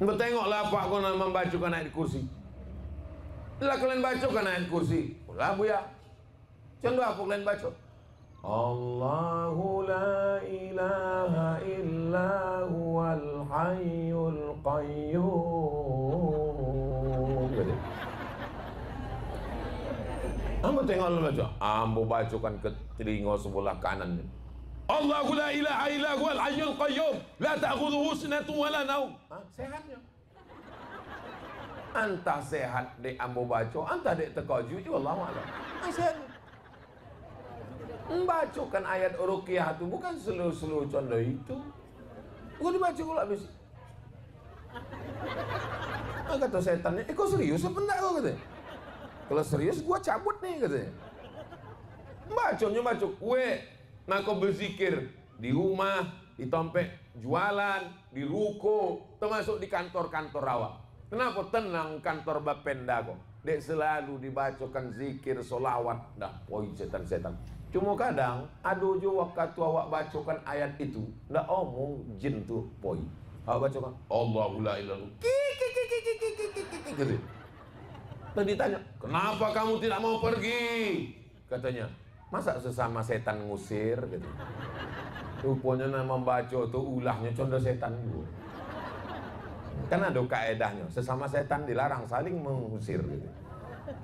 Ambo tengoklah apa aku nak membacakan ayat kursi. Lah kalian bacakan ayat kursi. Lah bu ya. Contoh apa kalian baca? Allahu la ilaha illa huwal hayyul qayyum. Ambo tengok lu baca. Ambo bacakan ke telinga sebelah kanan. Allahu la ilaha illa huwal hayyul qayyum. La ta'khudhuhu sinatun wa la naum. Sehatnya. Antah sehat dek ambo baca, antah dek terkaju, wallahu a'lam. Sehatnya. Membacakan ayat ruqyah itu bukan slow-slow contoh itu. Bukan dibaca kalau habis. Kata setannya, kau serius apa enggak kau katanya? Kalau serius gua cabut nih katanya. Baca, nak kau berzikir di rumah, di tempat jualan, di ruko, termasuk di kantor-kantor awak. Kenapa tenang kantor bapenda kau? Dek selalu dibacakan zikir, solawat, dah poi setan-setan. Cuma kadang ada juga waktu awak bacakan ayat itu, ndak omong jin tu poi. Awak bacakan Allahu la ilaha illallah. Tadi ditanya, kenapa kamu tidak mau pergi? Katanya, masa sesama setan ngusir? Gitu. Rupanya nama membaca tu ulahnya contoh setan. Kan ada kaedahnya, sesama setan dilarang saling mengusir. Gitu.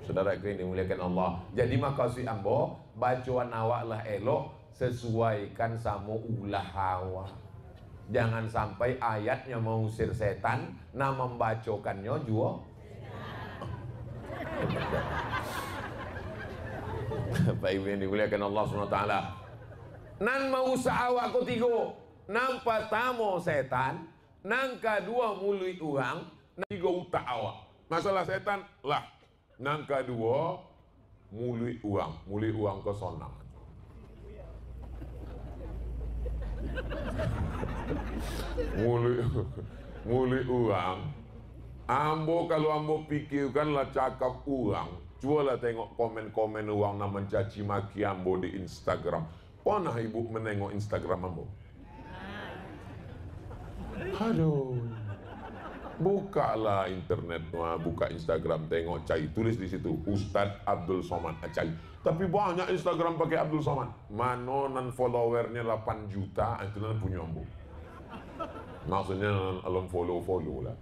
Saudara yang dimuliakan Allah. Jadi makasih ambo, bacaan awak lah elok, sesuaikan sama ulah awak. Jangan sampai ayatnya mengusir setan, nah membacakannya juga. Bapak Ibu yang dimuliakan Allah SWT. Nan mau usaha awak ketiga, nampak tamu setan, nang kedua mulut orang, nang tiga utak awak. Masalah setan lah. Nang kedua, mulut uang ke sonang. mulut uang. Ambo kalau ambo pikirkanlah cakap uang, cubalah tengok komen-komen uang nak mencaci maki ambo di Instagram. Pernah ibu menengok Instagram ambo? Aduh. Bukalah internet, buka Instagram, tengok cai, tulis di situ Ustadz Abdul Somad cai. Tapi banyak Instagram pakai Abdul Somad. Mano nan followernya 8 juta, itu nan punya ambo. Maksudnya alon follow lah.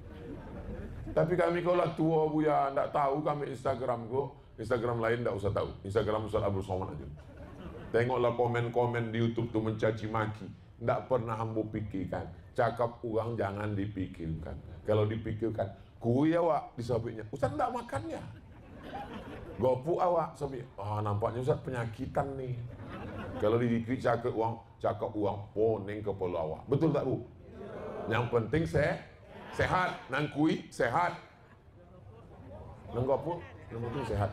Tapi kami kalau lah tua bu ya, ndak tahu kami Instagram kok. Instagram lain ndak usah tahu. Instagram Ustadz Abdul Somad aja. Tengoklah komen-komen di YouTube tuh mencaci maki. Ndak pernah ambo pikirkan. Cakap uang jangan dipikirkan. Kalau dipikirkan, kuya awak disabitnya, Ustaz enggak makan ya? Gopu awak sabit. Nampaknya Ustaz penyakitan nih. Kalau dikit cakap uang poning kepala awak. Betul tak Bu? Yang penting sehat, nang kui sehat. Nang gopu, yang penting sehat.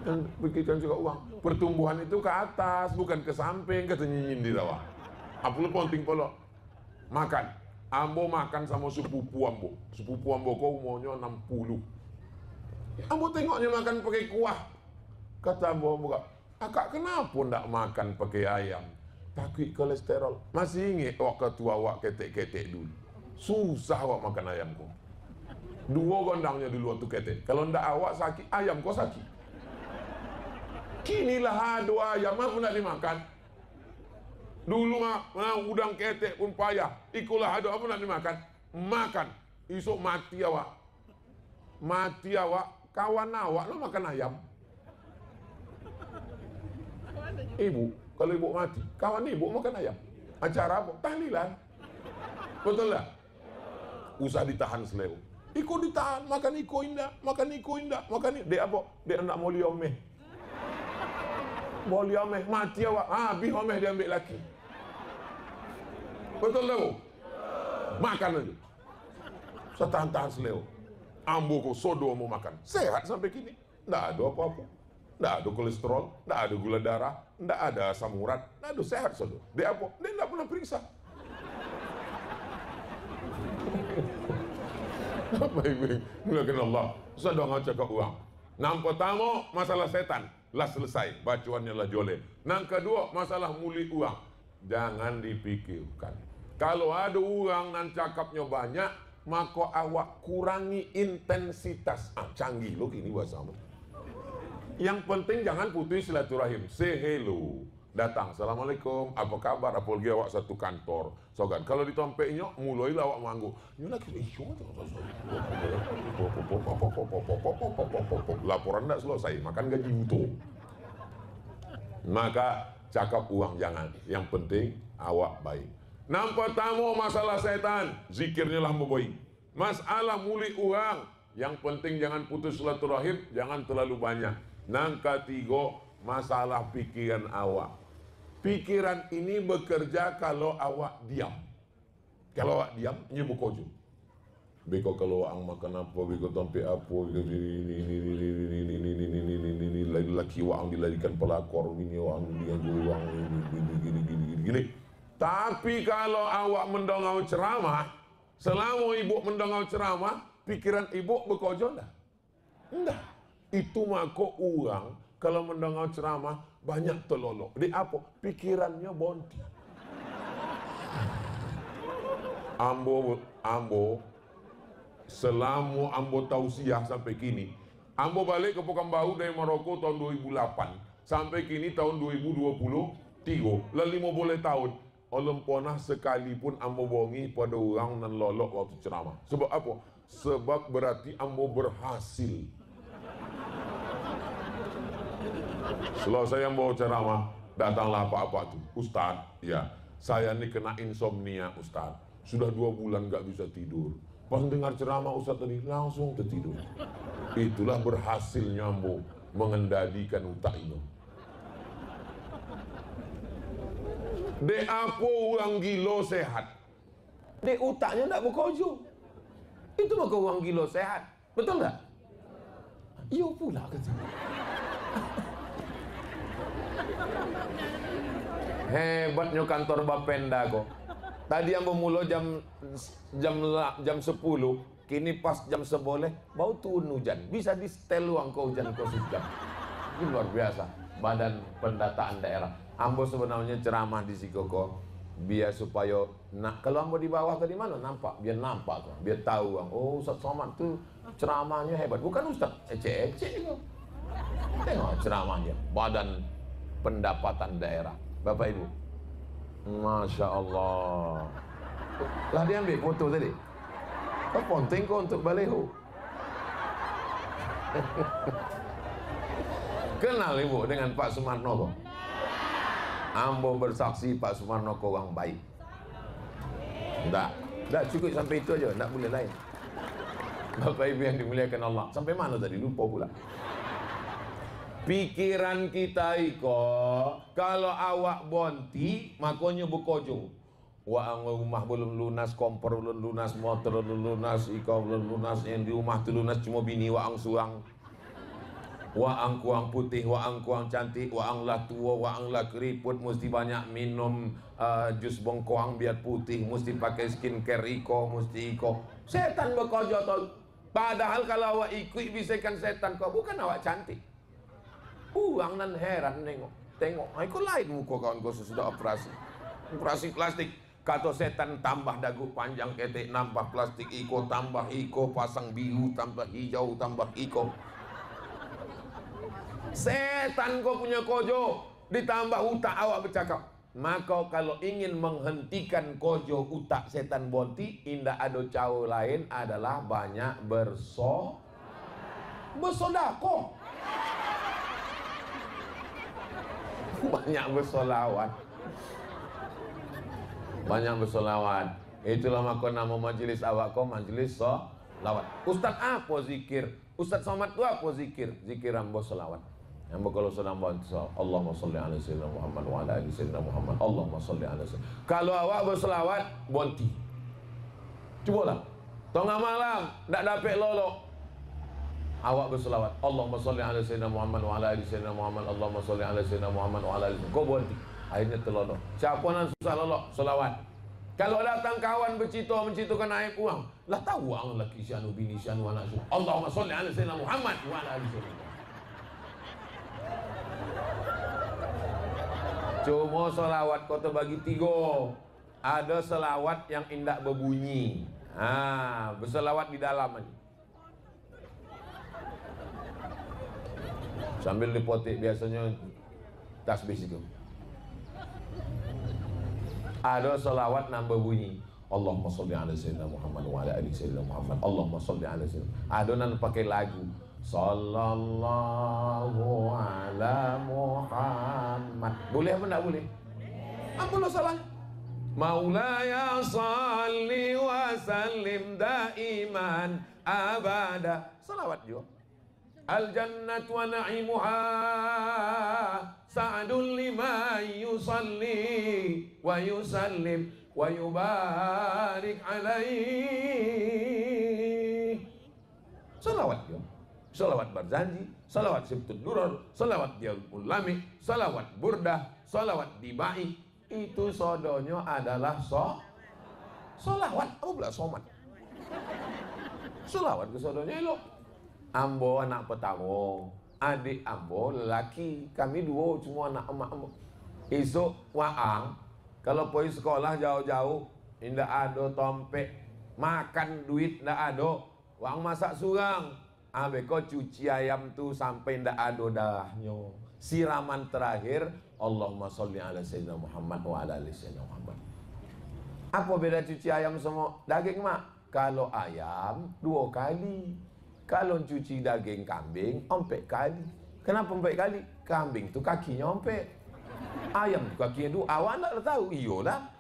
Dan pikirkan juga uang. Pertumbuhan itu ke atas, bukan ke samping, katanya nyindir awak. Apa penting polo? Makan. Ambo makan sama sepupu ambo. Sepupu ambo kau umurnya 60. Ambo tengoknya makan pakai kuah. Kata ambo, akak kenapa ndak makan pakai ayam? Takut kolesterol. Masih ingat waktu tua awak ketek-ketek dulu. Susah awak makan ayam kau. 2 gondangnya dulu waktu ketek. Kalau ndak awak sakit, ayam kau sakit. Kinilah ada ayam apa ndak dimakan. Dulu udang ketek pun payah. Ikulah ada apa nak dimakan? Makan. Esok mati awak. Mati awak. Kawan awak lo makan ayam. Ibu, kalau ibu mati, kawan ibu makan ayam. Acara apa? Tahlilan. Betul tak? Usah ditahan seleo. Iko ditahan, makan iko indah, makan iko indah, makan ini. Dek apa? Dek nak mau liomeh. Mau liomeh, mati awak. Habis omeh dia ambil laki. Betul tak? Makan aja. Setahan-tahan seleo. Ambo kok sodo mau makan. Sehat sampai kini. Nggak ada apa-apa. Nggak ada kolesterol, nggak ada gula darah, nggak ada asam urat, nggak ada, sehat saja. Dia apa? Dia nggak pernah periksa. Baik-baik, mulakan Allah. Sudah nggak cakap uang. Yang pertama, masalah setan. Lah selesai, bacuannya lah jole. Yang kedua, masalah muli uang. Jangan dipikirkan. Kalau ada uang dan cakapnya banyak, maka awak kurangi intensitas. Canggih loh ini bahasa. Yang penting jangan putus silaturahim. Say hello. Datang, assalamualaikum, apa kabar? Apalagi awak satu kantor. Sogan, kalau ditompeknya, mulailah awak manggu. Laporan tidak selesai, makan gaji utuh. Maka cakap uang jangan. Yang penting awak baik. Yang pertama masalah setan, zikirnya lah membaik. Masalah muli uang, yang penting jangan putus silaturahim, jangan terlalu banyak. Yang ketiga, masalah pikiran awak. Pikiran ini bekerja kalau awak diam. Kalau awak diam, nyebuk kojo. Beko kalau awak makan apa, beko tompe apa, ini laki wang dilarikan pelakor, ini wang dia wang gini. Tapi kalau awak mendongau ceramah, selama ibu mendongau ceramah, pikiran ibu bekojo enggak? Enggak. Itu mako uang kalau mendongau ceramah banyak telolok. Di apa? Pikirannya bonti. Ambo selama Ambo tausiah sampai kini, Ambo balik ke Pekanbaru dari Maroko tahun 2008 sampai kini tahun 2023, lah 50 tahun. Olempona sekalipun Ambo bohongi pada orang dan lolok waktu ceramah. Sebab apa? Sebab berarti Ambo berhasil. Setelah saya bawa ceramah, datanglah apa-apa tuh, Ustadz, ya, saya ini kena insomnia, Ustadz. Sudah 2 bulan gak bisa tidur. Pas dengar ceramah Ustadz tadi, langsung tertidur. Itulah berhasilnya Ambo mengendalikan utak ini. De apa uang gilo sehat? De utaknya ndak bekojo. Itu maka uang gilo sehat, betul nggak? Iya pula kata. Hebatnya kantor Bapenda kok. Tadi yang bermula jam 10, kini pas jam 11 bau turun hujan. Bisa di setel uang kau hujan kau sejam. Ini luar biasa. Badan Pendataan Daerah. Ambo sebenarnya ceramah di Sikoko biar supaya kalau Ambo di bawah tadi mana nampak, biar nampak kok, biar tahu oh Ustaz Somad tuh ceramahnya hebat. Bukan Ustaz ece-ece kok. Tengok ceramahnya, Badan Pendapatan Daerah. Bapak Ibu, Masya Allah. Lah dia ambil foto tadi. Kau penting kok untuk baleho. Kenal Ibu dengan Pak Sumarno kok? Ambo bersaksi Pak Sumarno kau orang baik. Enggak cukup sampai itu aja, enggak boleh lain. Bapak Ibu yang dimuliakan Allah. Sampai mana tadi? Lupa pula. Pikiran kita iko kalau awak bonti makanya bekojo. Wa rumah belum lunas, kompor belum lunas, motor belum lunas, iko belum lunas, yang di rumah tu lunas cuma bini waang suang. Waang kuang putih, waang kuang cantik, waang lah tua, waang lah keriput, mesti banyak minum jus bengkoang biar putih, mesti pakai skincare iko, mesti iko. Setan bekojo tol. Padahal kalau awak ikut bisikan setan kau bukan awak cantik. Uang nan heran tengok, aku lain muka kawan kau sesudah operasi plastik. Kata setan tambah dagu panjang ketek, nambah plastik iko, tambah iko, pasang biru, tambah hijau, tambah iko. Setan kau punya kojo, ditambah utak awak bercakap. Maka kalau ingin menghentikan kojo utak setan bonti, indah ada cara lain adalah banyak bersodako. Banyak bersolawat. Banyak bersolawat. Itulah maka nama majelis awak kau majelis solawat. Ustaz apa zikir? Ustaz Somad tu apa zikir? Zikir ambo solawat. Ambo kalau sedang baca Allahumma sholli ala sayyidina Muhammad wa ala ali sayyidina Muhammad. Allahumma sholli ala sayyidina. Kalau awak bersolawat bonti. Cubalah. Tengah malam tak dapat lolok. Awak berselawat, Allahumma sholli ala sayyidina Muhammad wa ala ali sayyidina Muhammad, Allahumma sholli ala sayyidina Muhammad wa ala ali. Kau berhenti. Akhirnya terlolok. Siapa yang susah lolok? Selawat. Kalau datang kawan mencitukan aib uang, lah tahu uang laki syanu bini syanu anak syanu. Allahumma sholli ala sayyidina Muhammad wa ala ali sayyidina Muhammad. Cuma selawat kau terbagi 3. Ada selawat yang indah berbunyi. Berselawat di dalam aja. Sambil dipotik biasanya tasbih itu. Ada selawat yang berbunyi Allahumma sholli ala sayyidina Muhammad wa ala ali sayyidina Muhammad, Allahumma sholli ala sayyidina. Ada yang pakai lagu sallallahu ala Muhammad. Boleh apa enggak boleh? Apa lo salah? Maulaya salli wa sallim daiman abada. Salawat juga. Al jannat wa na'imuha sa'dun liman yusalli wa yusallim wa yubarik alaihi. Salawat juga. Salawat berjanji, salawat sibtud durur, salawat dialul lami, salawat burdah, salawat dibai. Itu sodonya adalah solawat. Apa pula somat? Solawat ke sodonya elok. Ambo anak pertama, adik ambo lelaki, kami 2 semua anak emak ambo. Esok waang, kalau pergi sekolah jauh-jauh, indah ada tompek, makan duit ndak ada, wang masak surang. Abeko cuci ayam tu sampai ndak ada darahnya. Siraman terakhir, Allahumma sholli ala sayyidina Muhammad wa ala ali sayyidina Muhammad. Apa beda cuci ayam sama daging mak? Kalau ayam 2 kali. Kalau cuci daging kambing 4 kali. Kenapa 4 kali? Kambing tu kakinya 4. Ayam tu kakinya 2. Awak tak tahu? Iyalah.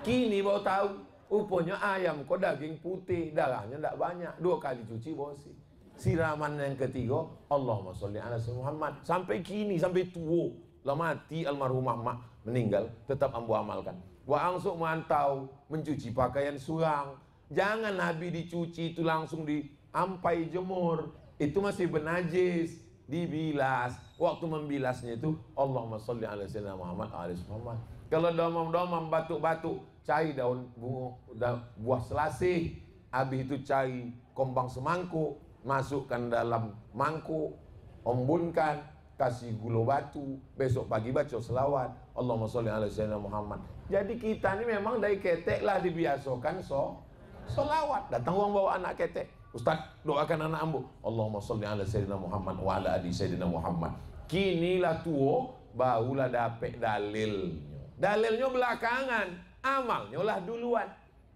Kini baru tahu. Rupanya ayam kau daging putih, darahnya tak banyak. 2 kali cuci bersih. Siraman yang ketiga, Allahumma sholli ala sayyidina Muhammad. Sampai kini, sampai tua, lah mati almarhumah mak meninggal, tetap ambo amalkan. Wa angsuk mantau mencuci pakaian surang. Jangan Nabi dicuci itu langsung diampai jemur. Itu masih bernajis, dibilas. Waktu membilasnya itu Allahumma sholli ala sayyidina Muhammad wa ala ali Muhammad. Kalau domam-domam batuk-batuk, cari daun buah selasih. Habis itu cari kombang semangkuk, masukkan dalam mangkuk, ombunkan, kasih gula batu, besok pagi baca selawat Allahumma sholli ala sayyidina Muhammad. Jadi kita ni memang dari ketek lah dibiasakan selawat. Datang orang bawa anak ketek, Ustaz doakan anak ambo, Allahumma sholli ala sayyidina Muhammad wa ala ali sayyidina Muhammad. Kinilah tua, barulah dapat dalilnya. Dalilnya belakangan, amalnya lah duluan.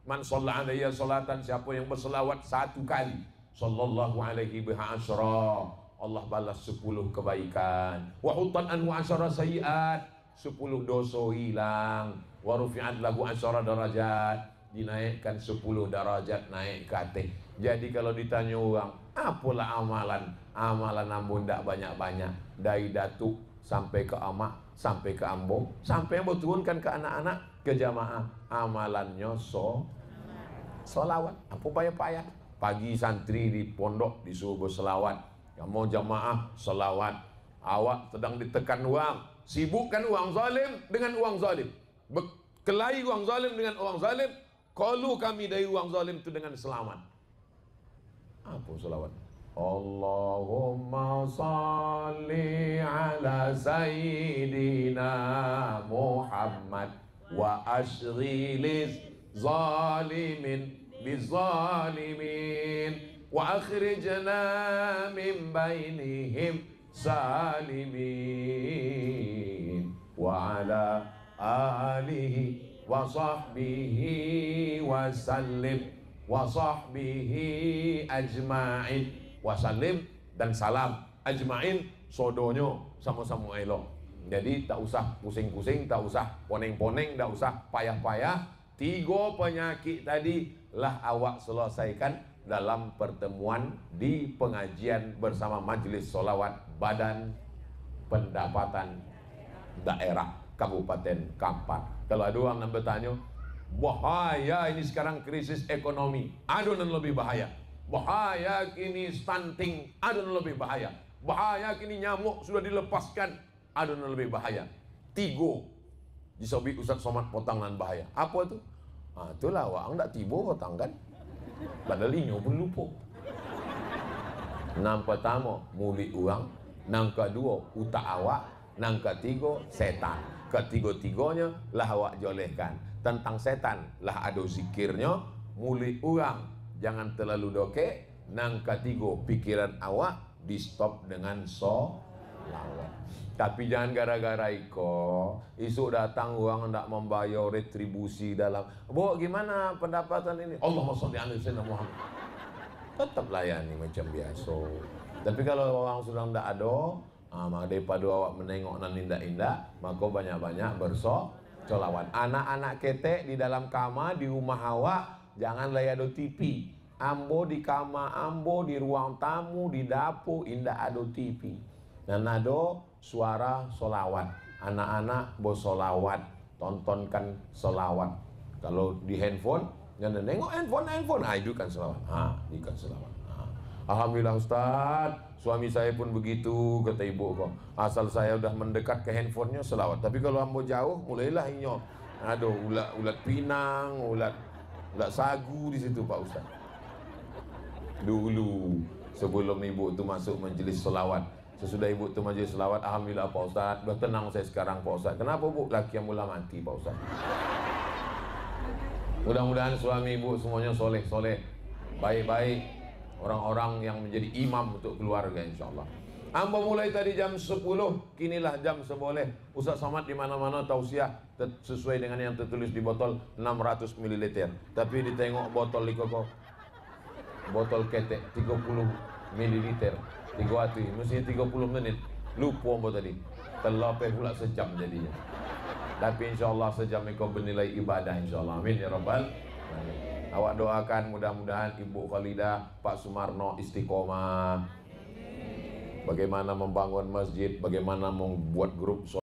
Man shalla alaiya salatan, siapa yang berselawat 1 kali, sallallahu alaihi biha asyra, Allah balas 10 kebaikan. Wa hutan anhu asyara sayiat, 10 dosa hilang. Wa rufi'at lahu asyara darajat, dinaikkan 10 darajat naik ke atas. Jadi kalau ditanya orang, apalah amalan? Amalan ambo ndak banyak-banyak. Dari datuk sampai ke amak, sampai ke ambo, sampai ambo turunkan ke anak-anak, ke jamaah. Amalannya solawat. Apa payah-payah? Pagi santri di pondok disuruh berselawat. Kamu jamaah selawat. Awak sedang ditekan uang, sibukkan uang zalim dengan uang zalim. Berkelahi uang zalim dengan uang zalim. Qalu kami dari uang zalim itu dengan selamat. Apa selawat? Allahumma salli ala sayyidina Muhammad wa ashghilis zalimin bizalimin wa akhrijna min bainihim salimin wa ala alihi wa sahbihi wa sallim wa sahbihi ajma'in. Wasalim dan salam ajma'in, sodonyo sama-sama elok. Jadi tak usah pusing-pusing, tak usah poneng-poneng, tak usah payah-payah. 3 penyakit tadi lah awak selesaikan dalam pertemuan di pengajian bersama Majelis Solawat Badan Pendapatan Daerah Kabupaten Kampar. Kalau ada orang yang bertanya, bahaya ini sekarang krisis ekonomi. Ada yang lebih bahaya. bahaya kini stunting, ada yang lebih bahaya. Bahaya kini nyamuk sudah dilepaskan, ada yang lebih bahaya. Tigo, disobi Ustaz Somad potang nan bahaya. Apa tu? Itulah awak tak tibo potang kan? Padahal inyo pun lupa. Nang pertama, mulik orang. Nang kedua, utak awak. Nang ketiga, setan. Ketiga-tiganya lah awak jolehkan. Tentang setan lah ada zikirnya. Mulik orang, jangan terlalu doke. Nang ketiga, pikiran awak di stop dengan solawat. Tapi jangan gara-gara iko isuk datang orang tidak membayar retribusi dalam. Bu, gimana pendapatan ini? Allahumma sholli ala sayyidina Muhammad. Tetap layani macam biasa. Tapi kalau orang sudah tidak ada, maka daripada awak menengok nan indah-indah, maka banyak-banyak bersolawat. Anak-anak ketek di dalam kamar di rumah awak, jangan layar TV. Ambo di kamar, ambo di ruang tamu, di dapur, indah ada TV. Dan ada suara solawat. Anak-anak bersolawat, tontonkan solawat. Kalau di handphone, jangan nengok handphone. Itu kan solawat. Itu kan solawat. Alhamdulillah Ustaz, suami saya pun begitu, kata ibu kok. Asal saya udah mendekat ke handphonenya selawat. Tapi kalau ambo jauh, mulailah inyo. Ada ulat pinang, ulat sagu di situ Pak Ustaz. Dulu sebelum ibu tu masuk majlis selawat, sesudah ibu tu majlis selawat, alhamdulillah Pak Ustaz, dah tenang saya sekarang Pak Ustaz. Kenapa bu? Laki yang mula mati Pak Ustaz. Mudah-mudahan suami ibu semuanya soleh, baik-baik, orang-orang yang menjadi imam untuk keluarga insyaallah. Amba mulai tadi jam 10, kinilah jam seboleh. Ustaz Somad di mana-mana tausiah sesuai dengan yang tertulis di botol 600 ml. Tapi ditengok botol likoko, botol ketek 30 ml, 3 hati, mestinya 30 menit. Lupa amba tadi. Terlalu pula sejam jadinya. Tapi insyaallah sejam itu bernilai ibadah insyaallah. Amin ya rabbal alamin. Awak doakan mudah-mudahan Ibu Khalidah, Pak Sumarno istiqomah. Bagaimana membangun masjid, bagaimana membuat grup